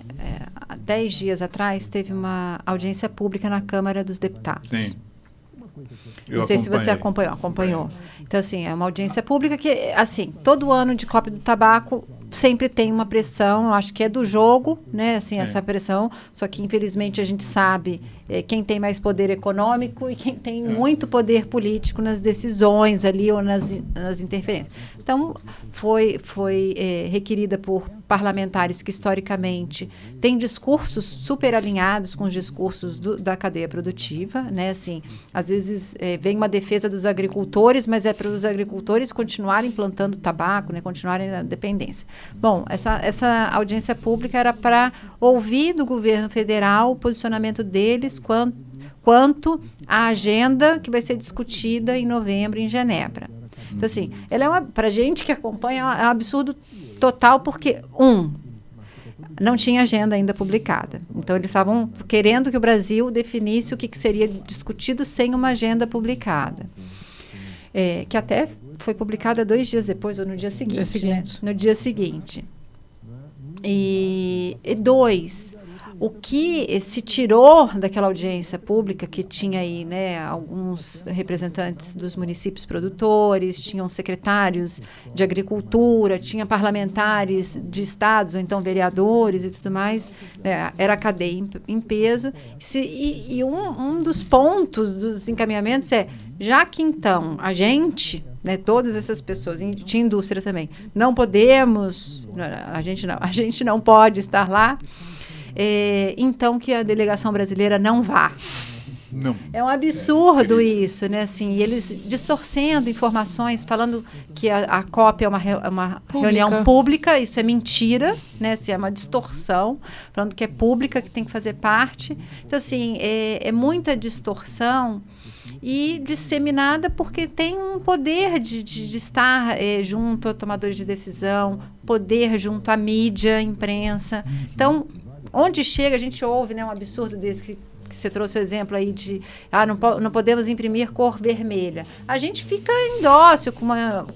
10 dias atrás, teve uma audiência pública na Câmara dos Deputados. Sim. Não sei se você acompanhou. Então, assim, é uma audiência pública que, assim, todo ano de COP do tabaco sempre tem uma pressão, eu acho que é do jogo, né, assim, essa pressão, só que infelizmente a gente sabe quem tem mais poder econômico e quem tem muito poder político nas decisões ali ou nas interferências. Então, foi requerida por parlamentares que historicamente têm discursos super alinhados com os discursos da cadeia produtiva, né, assim, às vezes vem uma defesa dos agricultores, mas é para os agricultores continuarem plantando tabaco, né, continuarem na dependência. Bom, essa audiência pública era para ouvir do governo federal o posicionamento deles quanto à agenda que vai ser discutida em novembro em Genebra. Então, assim, ela para a gente que acompanha, é um absurdo total, porque, não tinha agenda ainda publicada. Então, eles estavam querendo que o Brasil definisse o que seria discutido sem uma agenda publicada. Que até foi publicada 2 dias depois, ou no dia seguinte. Né? No dia seguinte. E 2, o que se tirou daquela audiência pública, que tinha aí, né, alguns representantes dos municípios produtores, tinham secretários de agricultura, tinha parlamentares de estados, ou então vereadores e tudo mais, né, era a cadeia em peso. E um dos pontos dos encaminhamentos já que então a gente, né, todas essas pessoas, tinha indústria também, não podemos, a gente não pode estar lá, então que a delegação brasileira não vá. Não. É um absurdo isso, né? Assim, e eles distorcendo informações, falando que a COP é uma reunião pública, isso é mentira, né? Assim, é uma distorção, falando que é pública, que tem que fazer parte. Então, assim, é muita distorção e disseminada porque tem um poder de estar junto a tomadores de decisão, poder junto à mídia, à imprensa. Então, onde chega, a gente ouve, né, um absurdo desse que você trouxe o exemplo aí de não podemos imprimir cor vermelha. A gente fica indócil com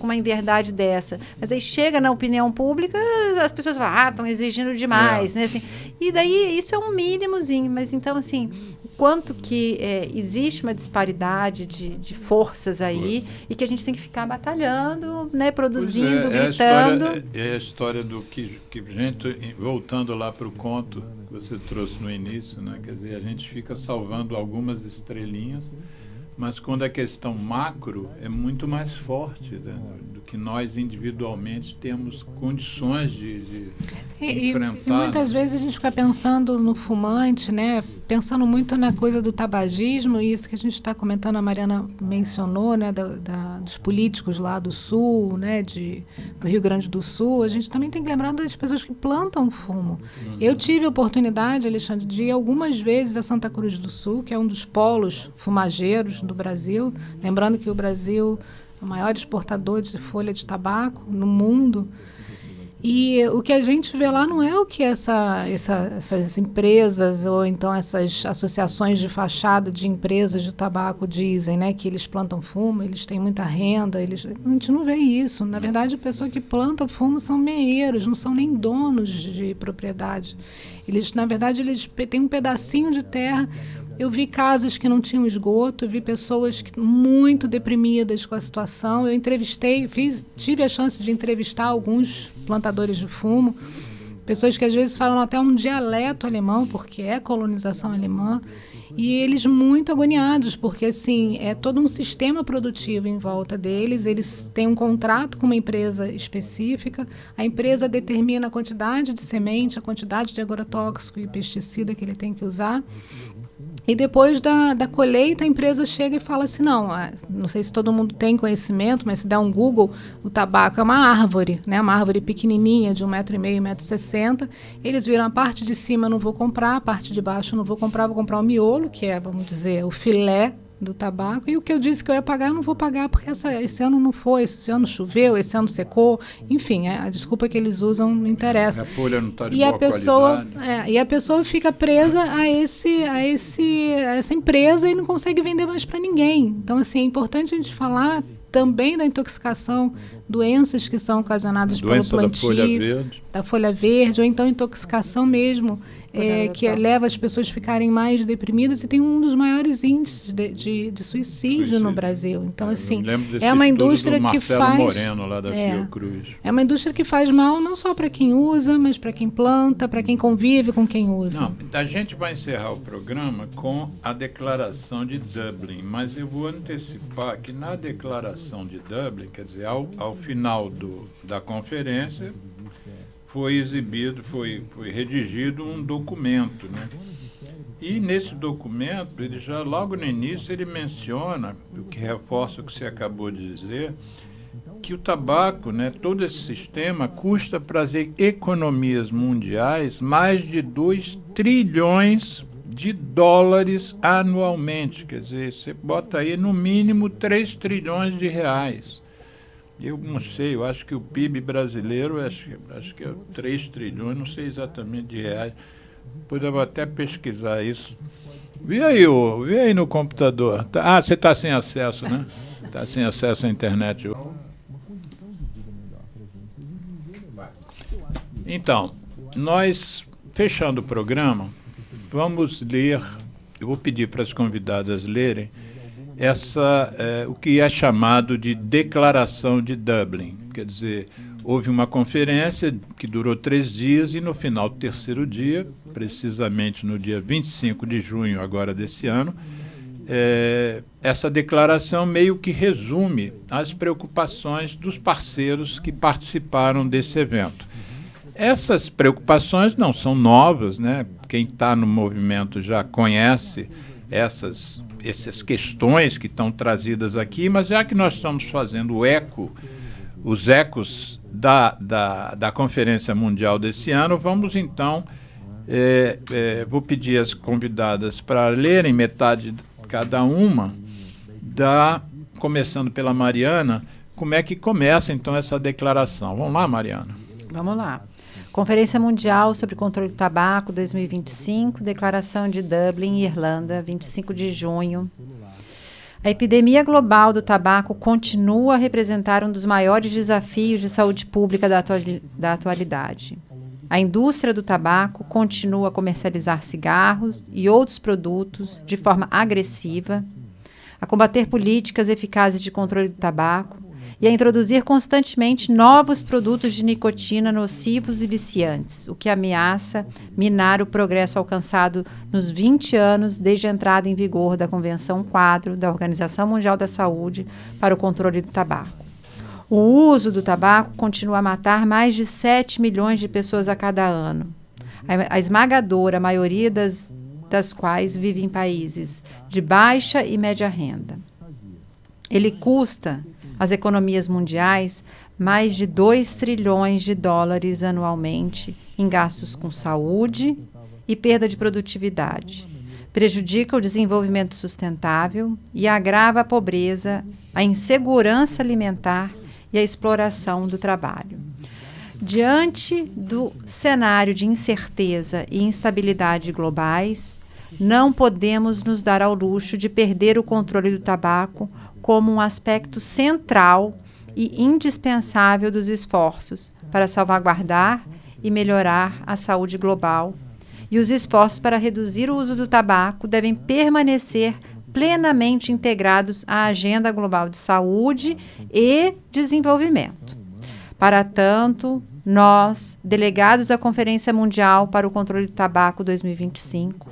uma inverdade dessa. Mas aí chega na opinião pública, as pessoas falam, estão exigindo demais, né? Assim, e daí isso é um mínimozinho. Mas então, assim, quanto que existe uma disparidade de forças aí e que a gente tem que ficar batalhando, né, produzindo, gritando. É a história do que gente, voltando lá para o conto que você trouxe no início, né? Quer dizer, a gente fica salvando algumas estrelinhas mas quando a questão macro é muito mais forte, né, do que nós individualmente temos condições de enfrentar. E muitas vezes a gente fica pensando no fumante, né? Pensando muito na coisa do tabagismo, e isso que a gente está comentando, a Mariana mencionou, né? Dos políticos lá do Sul, né? Do Rio Grande do Sul. A gente também tem que lembrar das pessoas que plantam fumo. Eu tive a oportunidade, Alexandre, de ir algumas vezes a Santa Cruz do Sul, que é um dos polos fumageiros do Brasil. Lembrando que o Brasil é o maior exportador de folha de tabaco no mundo. E o que a gente vê lá não é o que essas empresas ou então essas associações de fachada de empresas de tabaco dizem, né? Que eles plantam fumo, eles têm muita renda. A gente não vê isso. Na verdade, a pessoa que planta fumo são meeiros, não são nem donos de propriedade. Na verdade, eles têm um pedacinho de terra. Eu vi casas que não tinham esgoto, eu vi pessoas muito deprimidas com a situação. Eu entrevistei, tive a chance de entrevistar alguns plantadores de fumo, pessoas que às vezes falam até um dialeto alemão, porque é colonização alemã, e eles muito agoniados, porque assim, é todo um sistema produtivo em volta deles, eles têm um contrato com uma empresa específica, a empresa determina a quantidade de semente, a quantidade de agrotóxico e pesticida que ele tem que usar. E depois da colheita, a empresa chega e fala assim, não sei se todo mundo tem conhecimento, mas se der um Google, o tabaco é uma árvore, né? Uma árvore pequenininha, de 1,5 m, 1,60 m. Eles viram a parte de cima, não vou comprar, a parte de baixo não vou comprar o miolo, que é, vamos dizer, o filé do tabaco, e o que eu disse que eu ia pagar, eu não vou pagar, porque esse ano não foi, esse ano choveu, esse ano secou, enfim, a desculpa que eles usam não interessa. A folha não está de e boa a pessoa, qualidade. E a pessoa fica presa a essa empresa e não consegue vender mais para ninguém. Então, assim, é importante a gente falar também da intoxicação, doenças que são ocasionadas pelo plantio, da folha verde, ou então intoxicação mesmo, que leva as pessoas a ficarem mais deprimidas, e tem um dos maiores índices de suicídio no Brasil. Então, assim, é uma indústria que faz... Moreno, lá da Fiocruz. É uma indústria que faz mal não só para quem usa, mas para quem planta, para quem convive com quem usa. Não, a gente vai encerrar o programa com a declaração de Dublin, mas eu vou antecipar que na declaração de Dublin, quer dizer, ao final da conferência, foi redigido um documento, né? E nesse documento, ele já logo no início, ele menciona, o que reforça o que você acabou de dizer, que o tabaco, né, todo esse sistema, custa para as economias mundiais mais de 2 trilhões de dólares anualmente. Quer dizer, você bota aí no mínimo 3 trilhões de reais. Eu não sei, eu acho que o PIB brasileiro, acho que é 3 trilhões, não sei exatamente de reais. Depois eu vou até pesquisar isso. Vê aí no computador. Você está sem acesso, né? Está sem acesso à internet. Então, nós, fechando o programa, vamos ler, eu vou pedir para as convidadas lerem, o que é chamado de Declaração de Dublin. Quer dizer, houve uma conferência que durou 3 dias e no final do 3º dia, precisamente no dia 25 de junho agora desse ano, essa declaração meio que resume as preocupações dos parceiros que participaram desse evento. Essas preocupações não são novas, né? Quem está no movimento já conhece essas questões que estão trazidas aqui, mas já que nós estamos fazendo os ecos da Conferência Mundial desse ano, vamos então, vou pedir às convidadas para lerem metade cada uma, começando pela Mariana, como é que começa então essa declaração. Vamos lá, Mariana? Vamos lá. Conferência Mundial sobre Controle do Tabaco 2025, Declaração de Dublin, Irlanda, 25 de junho. A epidemia global do tabaco continua a representar um dos maiores desafios de saúde pública da atualidade. A indústria do tabaco continua a comercializar cigarros e outros produtos de forma agressiva, a combater políticas eficazes de controle do tabaco e a introduzir constantemente novos produtos de nicotina nocivos e viciantes, o que ameaça minar o progresso alcançado nos 20 anos desde a entrada em vigor da Convenção Quadro da Organização Mundial da Saúde para o controle do tabaco. O uso do tabaco continua a matar mais de 7 milhões de pessoas a cada ano. A esmagadora maioria das quais vive em países de baixa e média renda. Ele custa às economias mundiais mais de 2 trilhões de dólares anualmente em gastos com saúde e perda de produtividade. Prejudica o desenvolvimento sustentável e agrava a pobreza, a insegurança alimentar e a exploração do trabalho. Diante do cenário de incerteza e instabilidade globais, não podemos nos dar ao luxo de perder o controle do tabaco como um aspecto central e indispensável dos esforços para salvaguardar e melhorar a saúde global. E os esforços para reduzir o uso do tabaco devem permanecer plenamente integrados à Agenda Global de Saúde e Desenvolvimento. Para tanto, nós, delegados da Conferência Mundial para o Controle do Tabaco 2025,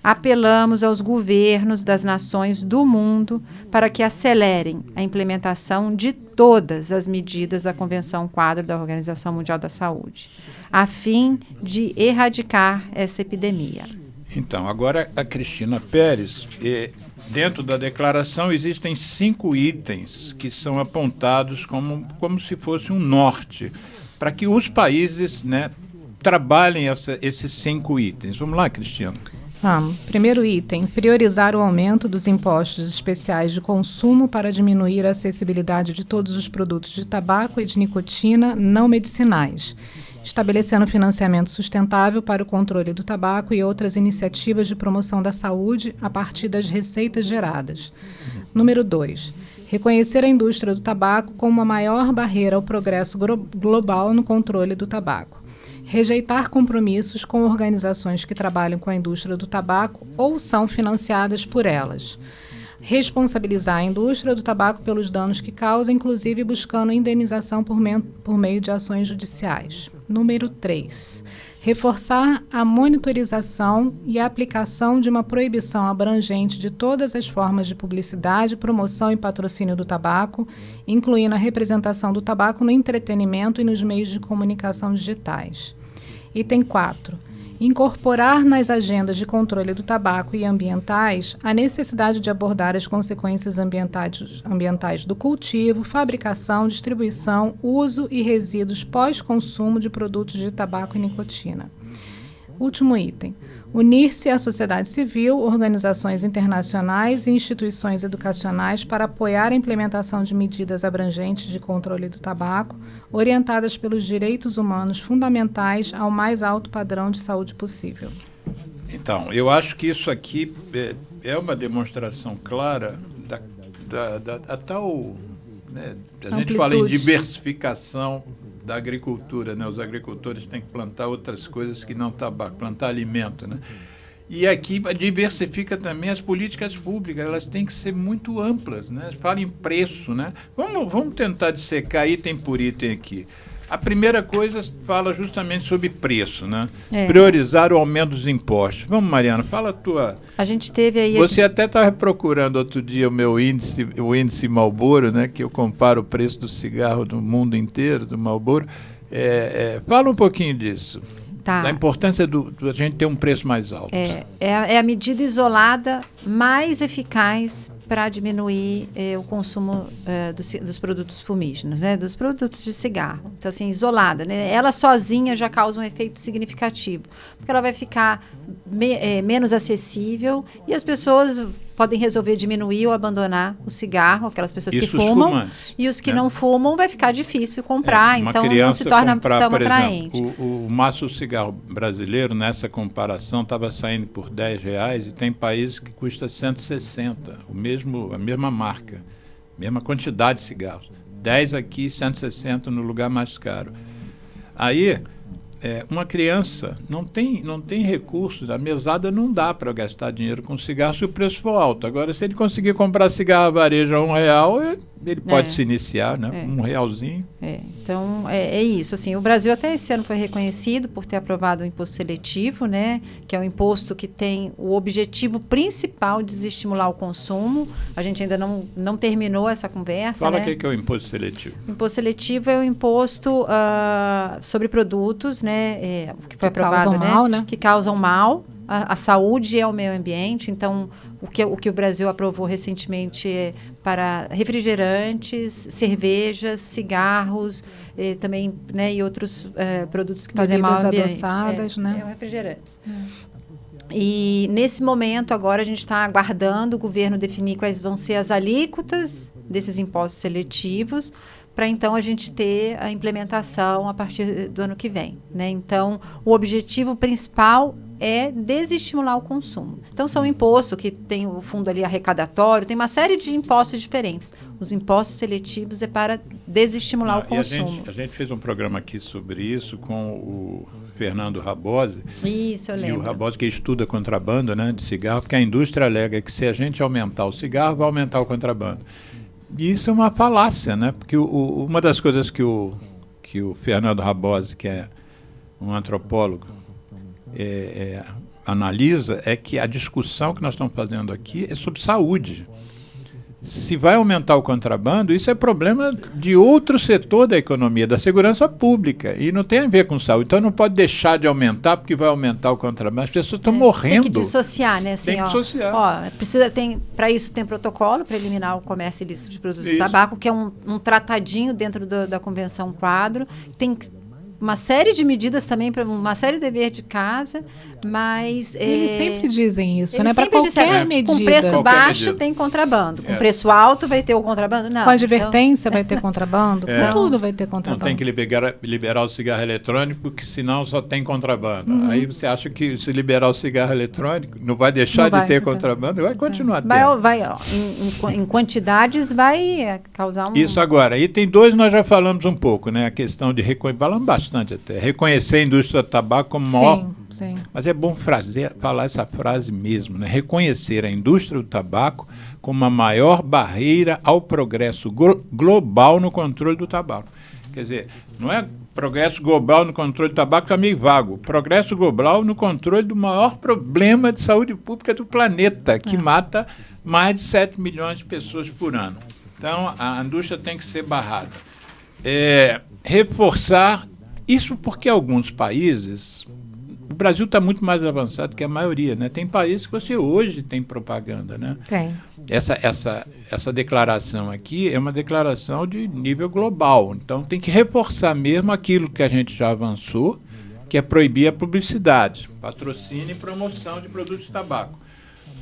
apelamos aos governos das nações do mundo para que acelerem a implementação de todas as medidas da Convenção Quadro da Organização Mundial da Saúde, a fim de erradicar essa epidemia. Então, agora a Cristina Pérez, dentro da declaração existem 5 itens que são apontados como se fosse um norte, para que os países, né, trabalhem esses 5 itens. Vamos lá, Cristina. Vamos. Primeiro item, priorizar o aumento dos impostos especiais de consumo para diminuir a acessibilidade de todos os produtos de tabaco e de nicotina não medicinais, estabelecendo financiamento sustentável para o controle do tabaco e outras iniciativas de promoção da saúde a partir das receitas geradas. Número 2. Reconhecer a indústria do tabaco como a maior barreira ao progresso global no controle do tabaco. Rejeitar compromissos com organizações que trabalham com a indústria do tabaco ou são financiadas por elas. Responsabilizar a indústria do tabaco pelos danos que causa, inclusive buscando indenização por meio de ações judiciais. Número 3. Reforçar a monitorização e a aplicação de uma proibição abrangente de todas as formas de publicidade, promoção e patrocínio do tabaco, incluindo a representação do tabaco no entretenimento e nos meios de comunicação digitais. Item 4. Incorporar nas agendas de controle do tabaco e ambientais a necessidade de abordar as consequências ambientais do cultivo, fabricação, distribuição, uso e resíduos pós-consumo de produtos de tabaco e nicotina. Último item. Unir-se à sociedade civil, organizações internacionais e instituições educacionais para apoiar a implementação de medidas abrangentes de controle do tabaco, orientadas pelos direitos humanos fundamentais ao mais alto padrão de saúde possível. Então, eu acho que isso aqui é uma demonstração clara da tal... Né, a gente fala em diversificação da agricultura, né? Os agricultores têm que plantar outras coisas que não tabaco, plantar alimento, né? E aqui diversifica também as políticas públicas, elas têm que ser muito amplas, né? Fala em preço, né? Vamos tentar dissecar item por item aqui. A primeira coisa fala justamente sobre preço, né? Priorizar o aumento dos impostos. Vamos, Mariana, fala a tua... A gente teve aí... Você até estava procurando outro dia o índice Marlboro, né? Que eu comparo o preço do cigarro do mundo inteiro, do Marlboro. Fala um pouquinho disso. Tá. Da importância do a gente ter um preço mais alto. É a medida isolada mais eficaz para diminuir o consumo dos produtos fumígenos, né, dos produtos de cigarro. Então, assim, isolada, né, ela sozinha já causa um efeito significativo, porque ela vai ficar menos acessível e as pessoas podem resolver diminuir ou abandonar o cigarro, aquelas pessoas que fumam, fumantes, e os que não fumam vai ficar difícil comprar, então não se torna tão atraente. O maço cigarro brasileiro, nessa comparação, estava saindo por R$10 e tem países que custa 160, a mesma marca, mesma quantidade de cigarros. 10 aqui, 160 no lugar mais caro. Aí, uma criança não tem recursos, a mesada não dá para gastar dinheiro com cigarro se o preço for alto. Agora, se ele conseguir comprar cigarro a varejo a R$1, ele pode se iniciar, né? R$1. Então, é isso. Assim, o Brasil até esse ano foi reconhecido por ter aprovado o imposto seletivo, né? Que é um imposto que tem o objetivo principal de desestimular o consumo. A gente ainda não terminou essa conversa. Fala né? o que é o imposto seletivo. O imposto seletivo é o imposto sobre produtos, né? Que foi aprovado, causam mal, né? Que causam mal à saúde e ao meio ambiente. Então, o que o Brasil aprovou recentemente é para refrigerantes, cervejas, cigarros, também, né, e outros produtos que fazem mal ao ambiente. Adoçadas, né? Refrigerantes. E nesse momento agora a gente está aguardando o governo definir quais vão ser as alíquotas desses impostos seletivos, para então a gente ter a implementação a partir do ano que vem, né? Então, o objetivo principal é desestimular o consumo. Então, são impostos que tem o fundo ali arrecadatório, tem uma série de impostos diferentes. Os impostos seletivos é para desestimular o consumo. A gente fez um programa aqui sobre isso com o Fernando Rabosi. Isso, eu lembro. E o Rabosi que estuda contrabando, né, de cigarro, porque a indústria alega que se a gente aumentar o cigarro, vai aumentar o contrabando. E isso é uma falácia, né? Porque uma das coisas que o Fernando Rabosi, que é um antropólogo, analisa é que a discussão que nós estamos fazendo aqui é sobre saúde. Se vai aumentar o contrabando, isso é problema de outro setor da economia, da segurança pública, e não tem a ver com saúde. Então não pode deixar de aumentar porque vai aumentar o contrabando. As pessoas estão morrendo. Tem que dissociar, né? Assim, tem que dissociar. Para isso tem protocolo para eliminar o comércio ilícito de produtos de tabaco, que é um tratadinho dentro da Convenção Quadro. Tem uma série de medidas também, para uma série de dever de casa, mas... Eles sempre dizem isso, né? Para qualquer disseram, medida. Com preço Qualquer baixo medida. tem contrabando. Com preço alto vai ter o contrabando? Não. Com advertência vai ter contrabando? Com tudo vai ter Não contrabando. tem que liberar o cigarro eletrônico, porque senão só tem contrabando. Aí você acha que se liberar o cigarro eletrônico, não vai deixar de ter contrabando? Vai continuar tendo. Em quantidades vai causar um... Isso agora. Item 2 nós já falamos um pouco, né? A questão de falamos bastante até. Reconhecer a indústria do tabaco como maior... Sim. Mas é bom falar essa frase mesmo, né? Reconhecer a indústria do tabaco como a maior barreira ao progresso global no controle do tabaco. Quer dizer, não é progresso global no controle do tabaco, é meio vago. Progresso global no controle do maior problema de saúde pública do planeta, que mata mais de 7 milhões de pessoas por ano. Então, a indústria tem que ser barrada. Reforçar isso porque alguns países... O Brasil está muito mais avançado que a maioria, né? Tem países que você hoje tem propaganda, né? Tem. Essa declaração aqui é uma declaração de nível global. Então tem que reforçar mesmo aquilo que a gente já avançou, que é proibir a publicidade, patrocínio e promoção de produtos de tabaco.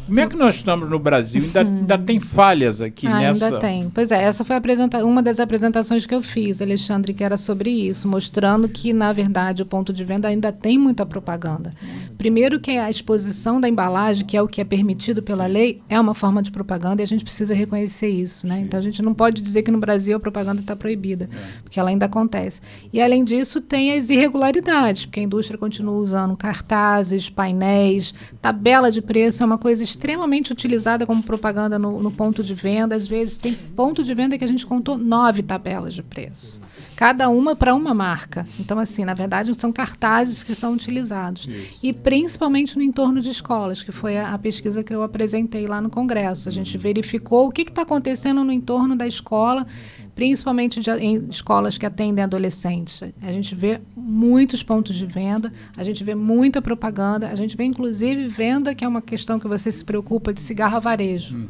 Como é que nós estamos no Brasil? Ainda tem falhas aqui nessa... Ainda tem. Pois é, essa foi uma das apresentações que eu fiz, Alexandre, que era sobre isso, mostrando que, na verdade, o ponto de venda ainda tem muita propaganda. Primeiro que a exposição da embalagem, que é o que é permitido pela lei, é uma forma de propaganda e a gente precisa reconhecer isso, né? Então, a gente não pode dizer que no Brasil a propaganda está proibida, porque ela ainda acontece. E, além disso, tem as irregularidades, porque a indústria continua usando cartazes, painéis, tabela de preço, é uma coisa extremamente utilizada como propaganda no ponto de venda. Às vezes tem ponto de venda que a gente contou 9 tabelas de preço. Cada uma para uma marca. Então, assim, na verdade, são cartazes que são utilizados. E principalmente no entorno de escolas, que foi a pesquisa que eu apresentei lá no Congresso. A gente verificou o que está acontecendo no entorno da escola, principalmente em escolas que atendem adolescentes. A gente vê muitos pontos de venda, a gente vê muita propaganda, a gente vê, inclusive, venda, que é uma questão que você se preocupa, de cigarro a varejo,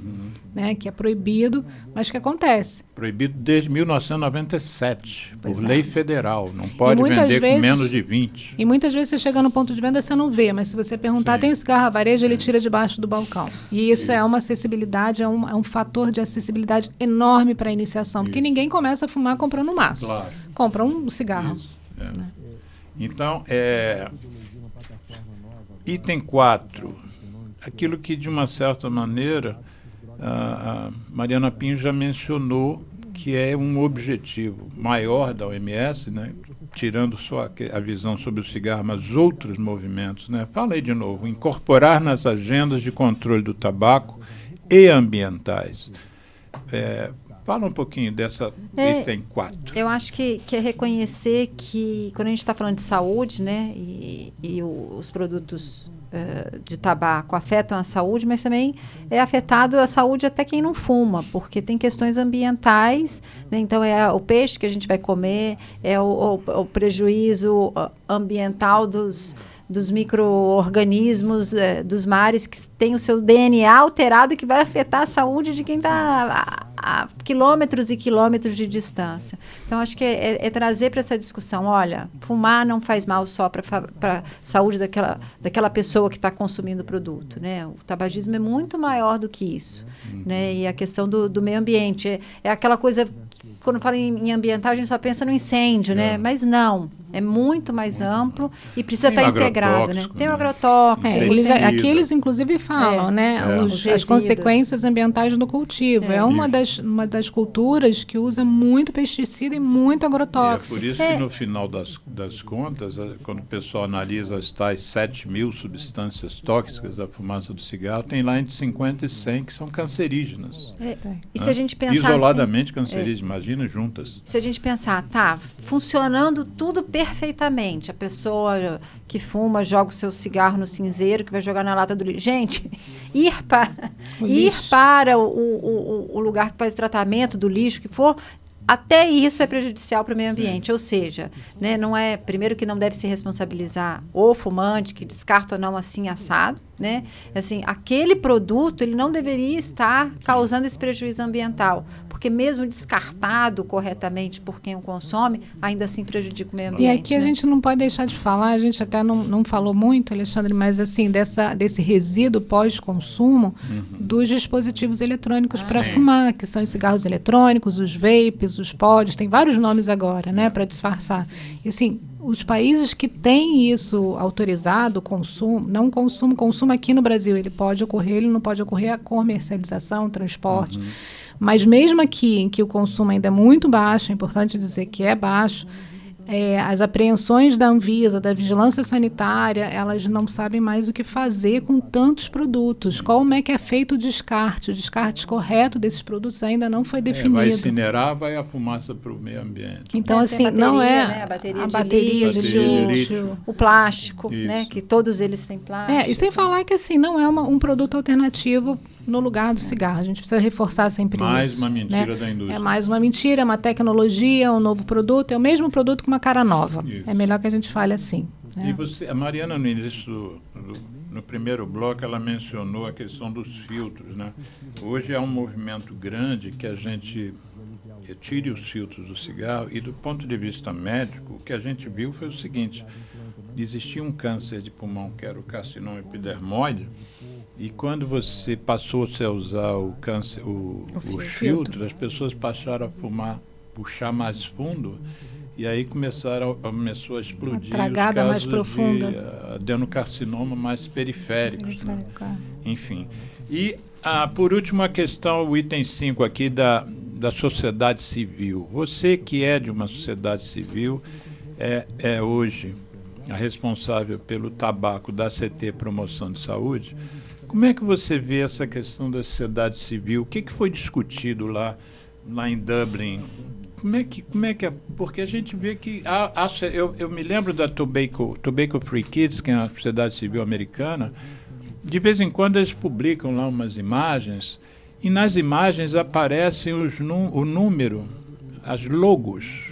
né, que é proibido, mas que acontece. Proibido desde 1997, por lei federal. Não pode vender com menos de 20. E muitas vezes você chega no ponto de venda e você não vê, mas se você perguntar, tem cigarro a varejo, ele tira debaixo do balcão. E isso é uma acessibilidade, é um fator de acessibilidade enorme para a iniciação, porque ninguém começa a fumar comprando um maço. Claro. Compra um cigarro. Né? Então, item 4, aquilo que, de uma certa maneira, a Mariana Pinho já mencionou, que é um objetivo maior da OMS, né, tirando só a visão sobre o cigarro, mas outros movimentos, né? Fala aí de novo, incorporar nas agendas de controle do tabaco e ambientais. Fala um pouquinho dessa item 4. Eu acho que é reconhecer que, quando a gente está falando de saúde, né, e os produtos de tabaco afetam a saúde, mas também é afetado a saúde até quem não fuma, porque tem questões ambientais, né, então é o peixe que a gente vai comer, é o prejuízo ambiental dos micro-organismos dos mares que tem o seu DNA alterado, que vai afetar a saúde de quem está a quilômetros e quilômetros de distância. Então, acho que é trazer para essa discussão, olha, fumar não faz mal só para a saúde daquela pessoa que está consumindo o produto, né? O tabagismo é muito maior do que isso, né? E a questão do meio ambiente, é aquela coisa... Quando fala em ambiental, a gente só pensa no incêndio, né? Mas não, é muito mais amplo e precisa estar integrado, né? Tem o agrotóxico. Aqui eles, inclusive, falam, né? As consequências ambientais do cultivo. É uma das culturas que usa muito pesticida e muito agrotóxico. É por isso que, no final das contas, quando o pessoal analisa as tais 7.000 substâncias tóxicas da fumaça do cigarro, tem lá entre 50 e 100 que são cancerígenas. E se a gente pensar isoladamente cancerígenas, imagina juntas. Se a gente pensar, tá, funcionando tudo perfeitamente, a pessoa que fuma joga o seu cigarro no cinzeiro, que vai jogar na lata do lixo. Gente, ir para o lugar que faz tratamento do lixo, que for, até isso é prejudicial para o meio ambiente. Ou seja, né, não é, primeiro que não deve se responsabilizar o fumante, que descarta ou não assim assado, né? Assim, aquele produto ele não deveria estar causando esse prejuízo ambiental, porque mesmo descartado corretamente por quem o consome, ainda assim prejudica o meio ambiente. E aqui a gente não pode deixar de falar, a gente até não falou muito, Alexandre, mas assim, desse resíduo pós-consumo dos dispositivos eletrônicos para fumar, que são os cigarros eletrônicos, os vapes, os pods, tem vários nomes agora, né, para disfarçar. E assim, os países que têm isso autorizado, consumo aqui no Brasil, ele pode ocorrer, ele não pode ocorrer a comercialização, transporte. Mas mesmo aqui, em que o consumo ainda é muito baixo, é importante dizer que é baixo, as apreensões da Anvisa, da Vigilância Sanitária, elas não sabem mais o que fazer com tantos produtos. Como é que é feito o descarte correto desses produtos ainda não foi definido. Vai incinerar, vai a fumaça para o meio ambiente. Então, assim, bateria, não é né? A bateria de lixo, o plástico, né? Que todos eles têm plástico. E sem falar que assim, não é um produto alternativo no lugar do cigarro. A gente precisa reforçar sempre isso. Mais uma mentira da indústria. É mais uma mentira, é uma tecnologia, um novo produto. É o mesmo produto com uma cara nova. Isso. É melhor que a gente fale assim. Né? E a Mariana, no início, no primeiro bloco, ela mencionou a questão dos filtros. Né? Hoje é um movimento grande que a gente tire os filtros do cigarro e, do ponto de vista médico, o que a gente viu foi o seguinte: existia um câncer de pulmão, que era o carcinoma epidermoide, e quando você passou a usar os filtros, as pessoas passaram a puxar mais fundo, e aí começou a explodir tragada os casos mais profunda de adenocarcinoma mais periféricos. Né? Enfim. E, por último, a questão, o item 5 aqui da sociedade civil. Você que é de uma sociedade civil, é hoje a responsável pelo tabaco da CT Promoção de Saúde. Como é que você vê essa questão da sociedade civil? O que foi discutido lá em Dublin? Como é que é? Porque a gente vê que... eu me lembro da Tobacco Free Kids, que é uma sociedade civil americana. De vez em quando eles publicam lá umas imagens, e nas imagens aparecem o número, as logos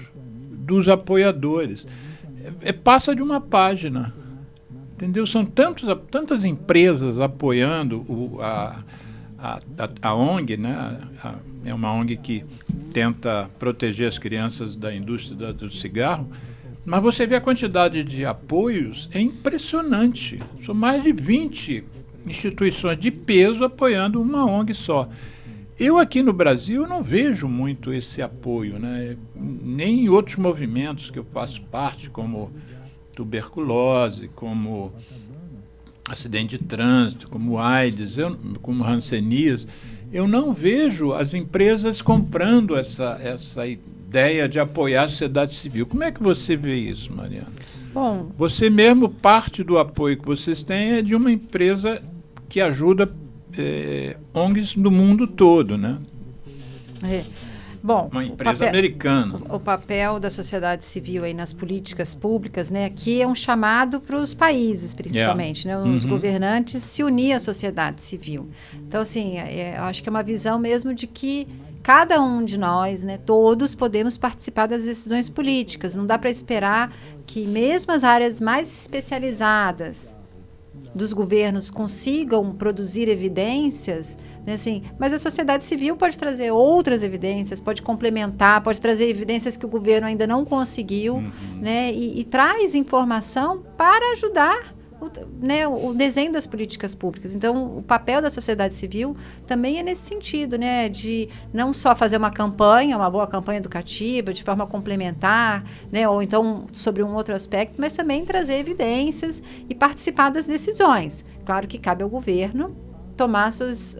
dos apoiadores. Passa de uma página. Entendeu? São tantas empresas apoiando a ONG, né? É uma ONG que tenta proteger as crianças da indústria do cigarro, mas você vê a quantidade de apoios, é impressionante. São mais de 20 instituições de peso apoiando uma ONG só. Eu aqui no Brasil não vejo muito esse apoio, né? Nem em outros movimentos que eu faço parte, como tuberculose, como acidente de trânsito, como AIDS, como hanseníase. Eu não vejo as empresas comprando essa ideia de apoiar a sociedade civil. Como é que você vê isso, Mariana? Bom, Você mesmo, parte do apoio que vocês têm é de uma empresa que ajuda ONGs do mundo todo, né? Bom, Uma empresa americana. O papel da sociedade civil aí nas políticas públicas, né? Aqui é um chamado para os países, principalmente, né? Os governantes se unir à sociedade civil. Então, assim, eu acho que é uma visão mesmo de que cada um de nós, né, todos podemos participar das decisões políticas. Não dá para esperar que mesmo as áreas mais especializadas dos governos consigam produzir evidências, né, assim, mas a sociedade civil pode trazer outras evidências, pode complementar, pode trazer evidências que o governo ainda não conseguiu, né, e traz informação para ajudar o desenho das políticas públicas. Então, o papel da sociedade civil também é nesse sentido, né, de não só fazer uma campanha, uma boa campanha educativa, de forma complementar, né, ou então sobre um outro aspecto, mas também trazer evidências e participar das decisões. Claro que cabe ao governo tomar suas,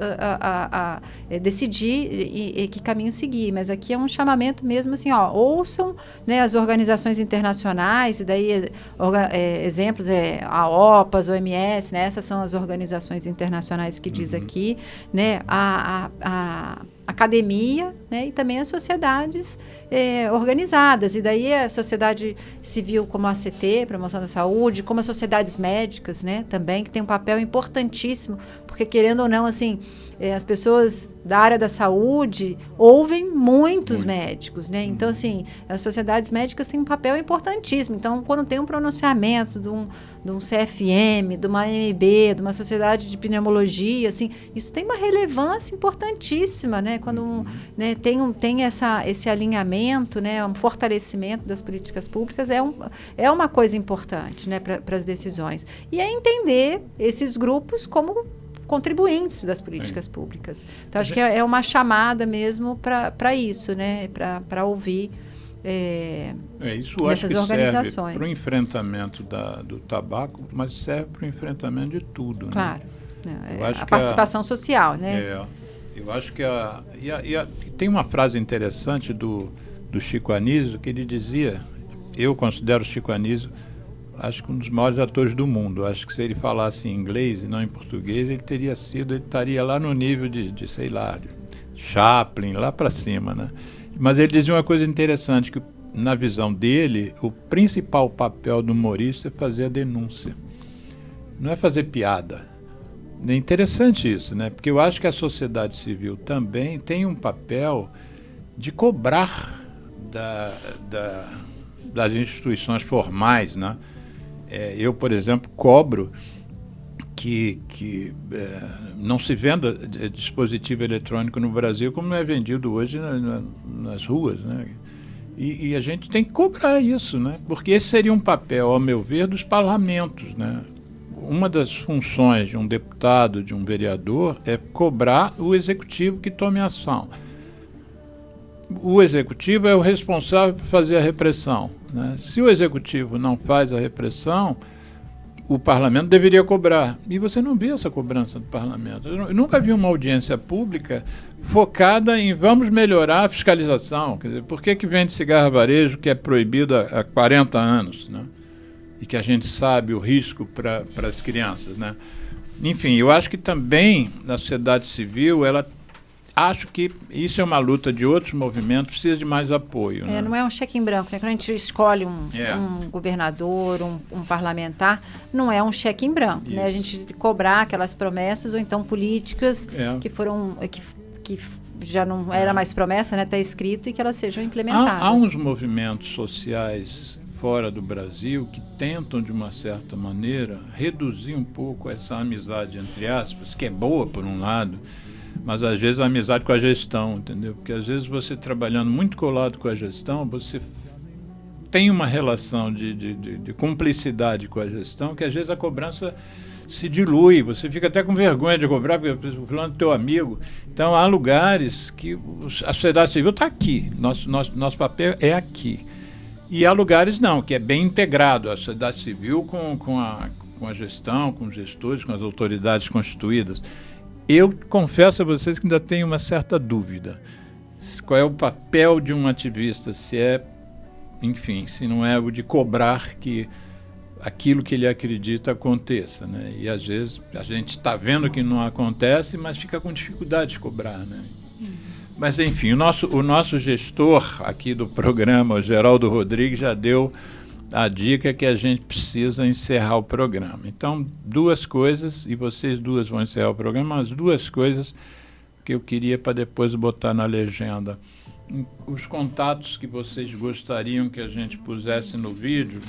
decidir e que caminho seguir, mas aqui é um chamamento mesmo assim, ouçam, né, as organizações internacionais, e daí exemplos a OPAS, OMS, né, essas são as organizações internacionais que diz aqui, né, a academia, né, e também as sociedades organizadas, e daí a sociedade civil como a ACT, Promoção da Saúde, como as sociedades médicas, né, também, que tem um papel importantíssimo, porque querendo ou não, assim, as pessoas da área da saúde ouvem muitos médicos, né? Então, assim, as sociedades médicas têm um papel importantíssimo. Então, quando tem um pronunciamento de um CFM, de uma AMB, de uma sociedade de pneumologia, assim, isso tem uma relevância importantíssima, né? Quando tem esse alinhamento, né? Um fortalecimento das políticas públicas é uma coisa importante, né? Para as decisões. E é entender esses grupos como contribuintes das políticas públicas. Então, acho que é uma chamada mesmo para isso, né? Para ouvir isso essas organizações. Serve para o enfrentamento do tabaco, mas serve para o enfrentamento de tudo. Claro. Né? A participação social, né? Eu acho que tem uma frase interessante do Chico Anísio, que ele dizia, eu considero o Chico Anísio acho que um dos maiores atores do mundo. Acho que se ele falasse em inglês e não em português, ele estaria lá no nível de sei lá, de Chaplin, lá para cima, né? Mas ele dizia uma coisa interessante, que na visão dele, o principal papel do humorista é fazer a denúncia. Não é fazer piada. É interessante isso, né? Porque eu acho que a sociedade civil também tem um papel de cobrar das instituições formais, né? Eu, por exemplo, cobro que não se venda dispositivo eletrônico no Brasil como é vendido hoje nas ruas, né? E a gente tem que cobrar isso, né? Porque esse seria um papel, ao meu ver, dos parlamentos, né? Uma das funções de um deputado, de um vereador, é cobrar o executivo que tome ação. O executivo é o responsável por fazer a repressão, né? Se o executivo não faz a repressão, o parlamento deveria cobrar. E você não vê essa cobrança do parlamento. Eu nunca vi uma audiência pública focada em vamos melhorar a fiscalização. Quer dizer, por que vende cigarro a varejo que é proibido há 40 anos, né? E que a gente sabe o risco para as crianças, né? Enfim, eu acho que também na sociedade civil, acho que isso é uma luta de outros movimentos, precisa de mais apoio. Né? Não é um cheque em branco, né? Quando a gente escolhe um governador, um parlamentar, não é um cheque em branco, né? A gente cobrar aquelas promessas ou então políticas que foram que já não era mais promessa, né? Está escrito, e que elas sejam implementadas. Há uns movimentos sociais fora do Brasil que tentam, de uma certa maneira, reduzir um pouco essa amizade, entre aspas, que é boa por um lado, mas às vezes a amizade com a gestão, entendeu? Porque às vezes você trabalhando muito colado com a gestão, você tem uma relação de cumplicidade com a gestão, que às vezes a cobrança se dilui, você fica até com vergonha de cobrar, porque o fulano é teu amigo. Então há lugares que a sociedade civil está aqui, nosso papel é aqui. E há lugares não, que é bem integrado, a sociedade civil com a gestão, com os gestores, com as autoridades constituídas. Eu confesso a vocês que ainda tenho uma certa dúvida qual é o papel de um ativista, se é, enfim, se não é o de cobrar que aquilo que ele acredita aconteça, né? E às vezes a gente está vendo que não acontece, mas fica com dificuldade de cobrar, né? Mas enfim, o nosso gestor aqui do programa, o Geraldo Rodrigues, já deu a dica que a gente precisa encerrar o programa. Então, duas coisas, e vocês duas vão encerrar o programa, as duas coisas que eu queria para depois botar na legenda. Os contatos que vocês gostariam que a gente pusesse no vídeo,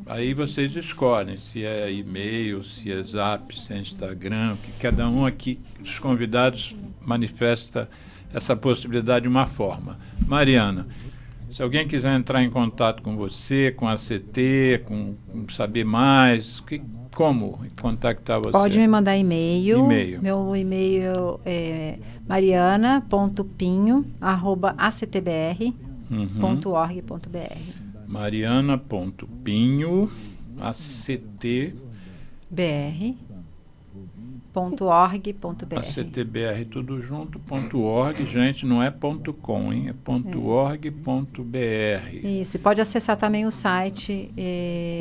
aí vocês escolhem se é e-mail, se é Zap, se é Instagram, que cada um aqui, os convidados, manifesta essa possibilidade de uma forma. Mariana, se alguém quiser entrar em contato com você, com a CT, com saber mais, como contactar você? Pode me mandar e-mail. Meu e-mail é mariana.pinho@actbr.org.br. mariana.pinho@actbr.org.br. ACTBR tudo junto, .org, gente, não é .com, hein? É .org.br. Isso, e pode acessar também o site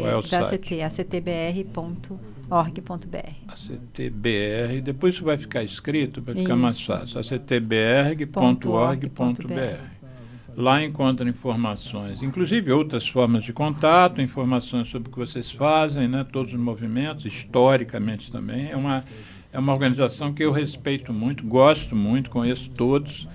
Qual é o da site? ACT, actbr.org.br. ACTBR, depois isso vai ficar escrito, vai ficar Isso. mais fácil. actbr.org.br. Lá encontra informações, inclusive outras formas de contato, informações sobre o que vocês fazem, né, todos os movimentos, historicamente também. É uma organização que eu respeito muito, gosto muito, conheço todos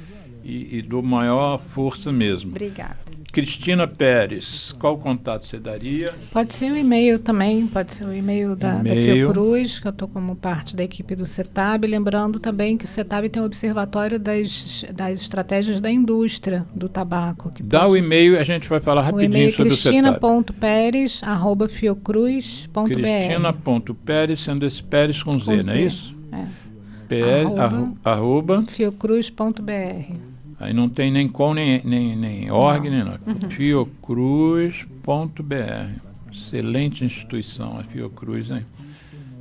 e dou maior força mesmo. Obrigada. Cristina Pérez, qual contato você daria? Pode ser o e-mail também, pode ser o e-mail da Fiocruz, que eu estou como parte da equipe do CETAB. Lembrando também que o CETAB tem um observatório das estratégias da indústria do tabaco. Que Dá o e-mail e a gente vai falar rapidinho sobre o CETAB. Cristina.peres@fiocruz.br. Cristina.Pérez, sendo esse Pérez com Z, não é isso? É. Arroba fiocruz.br. Aí não tem nem com, nem org, nem nada. Fiocruz.br. Excelente instituição, a Fiocruz, hein?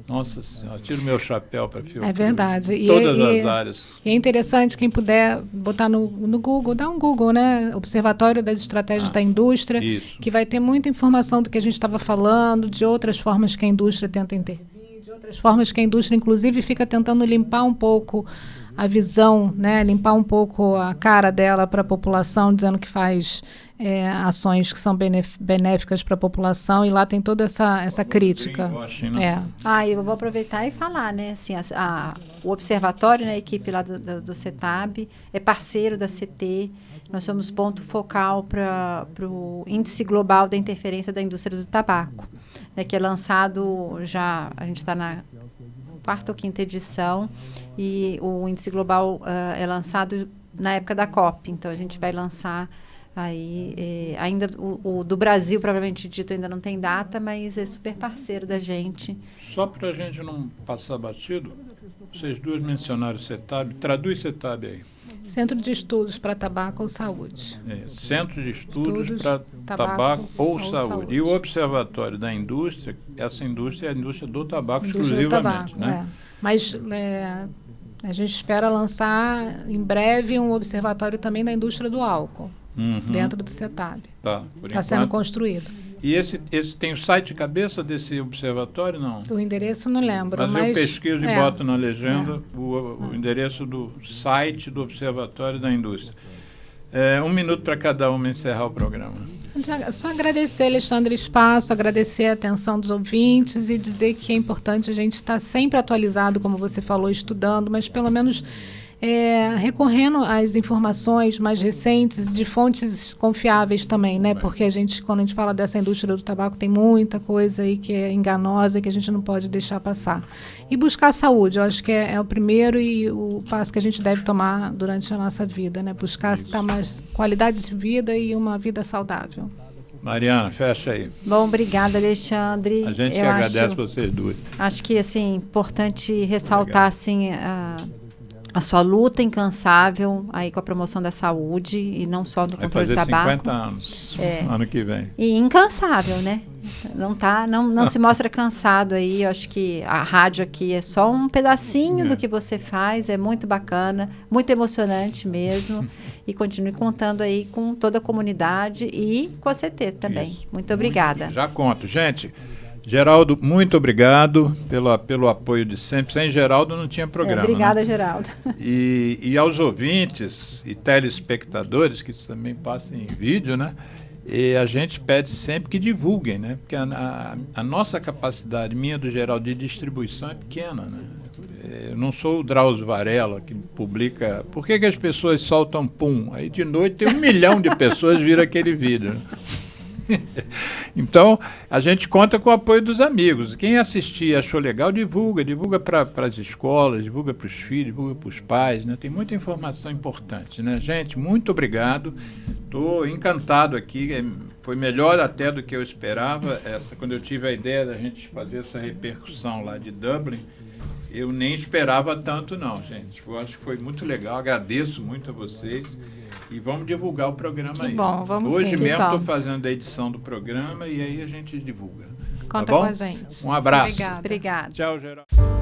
Nossa Senhora, tiro meu chapéu para a Fiocruz. É verdade. Todas as áreas. E é interessante, quem puder botar no Google, dá um Google, né? Observatório das Estratégias da Indústria, isso. Que vai ter muita informação do que a gente estava falando, de outras formas que a indústria tenta intervir, de outras formas que a indústria, inclusive, fica tentando limpar um pouco a visão, né, limpar um pouco a cara dela para a população, dizendo que faz ações que são benéficas para a população, e lá tem toda essa crítica. Né? Eu vou aproveitar e falar, né, assim, o observatório, né, a equipe lá do CETAB é parceiro da CT. Nós somos ponto focal para o Índice Global da Interferência da Indústria do Tabaco, né, que é lançado já, a gente está na 4ª ou 5ª edição, e o índice global é lançado na época da COP, então a gente vai lançar aí, ainda o do Brasil, provavelmente dito, ainda não tem data, mas é super parceiro da gente. Só para a gente não passar batido, vocês duas mencionaram o CETAB, traduz CETAB aí. Centro de Estudos para Tabaco ou Saúde. Centro de Estudos para Tabaco ou Saúde. E o Observatório da Indústria, essa indústria é a indústria do tabaco exclusivamente. Do tabaco, né? Mas a gente espera lançar em breve um observatório também da indústria do álcool, dentro do CETAB. Está sendo construído. E esse tem o site de cabeça desse observatório, não? O endereço não lembro. Mas eu pesquiso e boto na legenda o endereço do site do Observatório da Indústria. 1 minuto para cada uma encerrar o programa. Só agradecer, Alexandre, espaço, agradecer a atenção dos ouvintes e dizer que é importante a gente estar sempre atualizado, como você falou, estudando, mas pelo menos recorrendo às informações mais recentes de fontes confiáveis também, né? Porque quando a gente fala dessa indústria do tabaco, tem muita coisa aí que é enganosa, que a gente não pode deixar passar. E buscar saúde, eu acho que é o primeiro e o passo que a gente deve tomar durante a nossa vida, né? Buscar estar mais qualidade de vida e uma vida saudável. Mariana, fecha aí. Bom, obrigada, Alexandre. A gente que agradece vocês duas. Acho que, assim, importante ressaltar, assim, a sua luta incansável aí com a promoção da saúde e não só do Vai controle fazer do tabaco. 50 anos, ano que vem. E incansável, né? Não se mostra cansado aí. Eu acho que a rádio aqui é só um pedacinho do que você faz. É muito bacana, muito emocionante mesmo. E continue contando aí com toda a comunidade e com a CT também. Isso. Muito obrigada. Já conto. Gente, Geraldo, muito obrigado pelo apoio de sempre. Sem Geraldo não tinha programa. Obrigada, né? Geraldo. E aos ouvintes e telespectadores, que isso também passa em vídeo, né? E a gente pede sempre que divulguem, né? Porque a nossa capacidade, minha do Geraldo, de distribuição é pequena, né? Eu não sou o Drauzio Varela, que publica... Por que as pessoas soltam pum? Aí de noite tem 1 milhão de pessoas viram aquele vídeo. Então, a gente conta com o apoio dos amigos. Quem assistir e achou legal, divulga para as escolas, divulga para os filhos, divulga para os pais, né? Tem muita informação importante, né? Gente, muito obrigado. Estou encantado aqui. Foi melhor até do que eu esperava. Quando eu tive a ideia da gente fazer essa repercussão lá de Dublin, eu nem esperava tanto não, gente. Eu acho que foi muito legal. Agradeço muito a vocês. E vamos divulgar o programa aí. Bom, vamos Hoje sim, mesmo estou bom. fazendo a edição do programa e aí a gente divulga. Conta tá bom? com a gente. Um abraço. Obrigada. Obrigada. Tchau, Geraldo.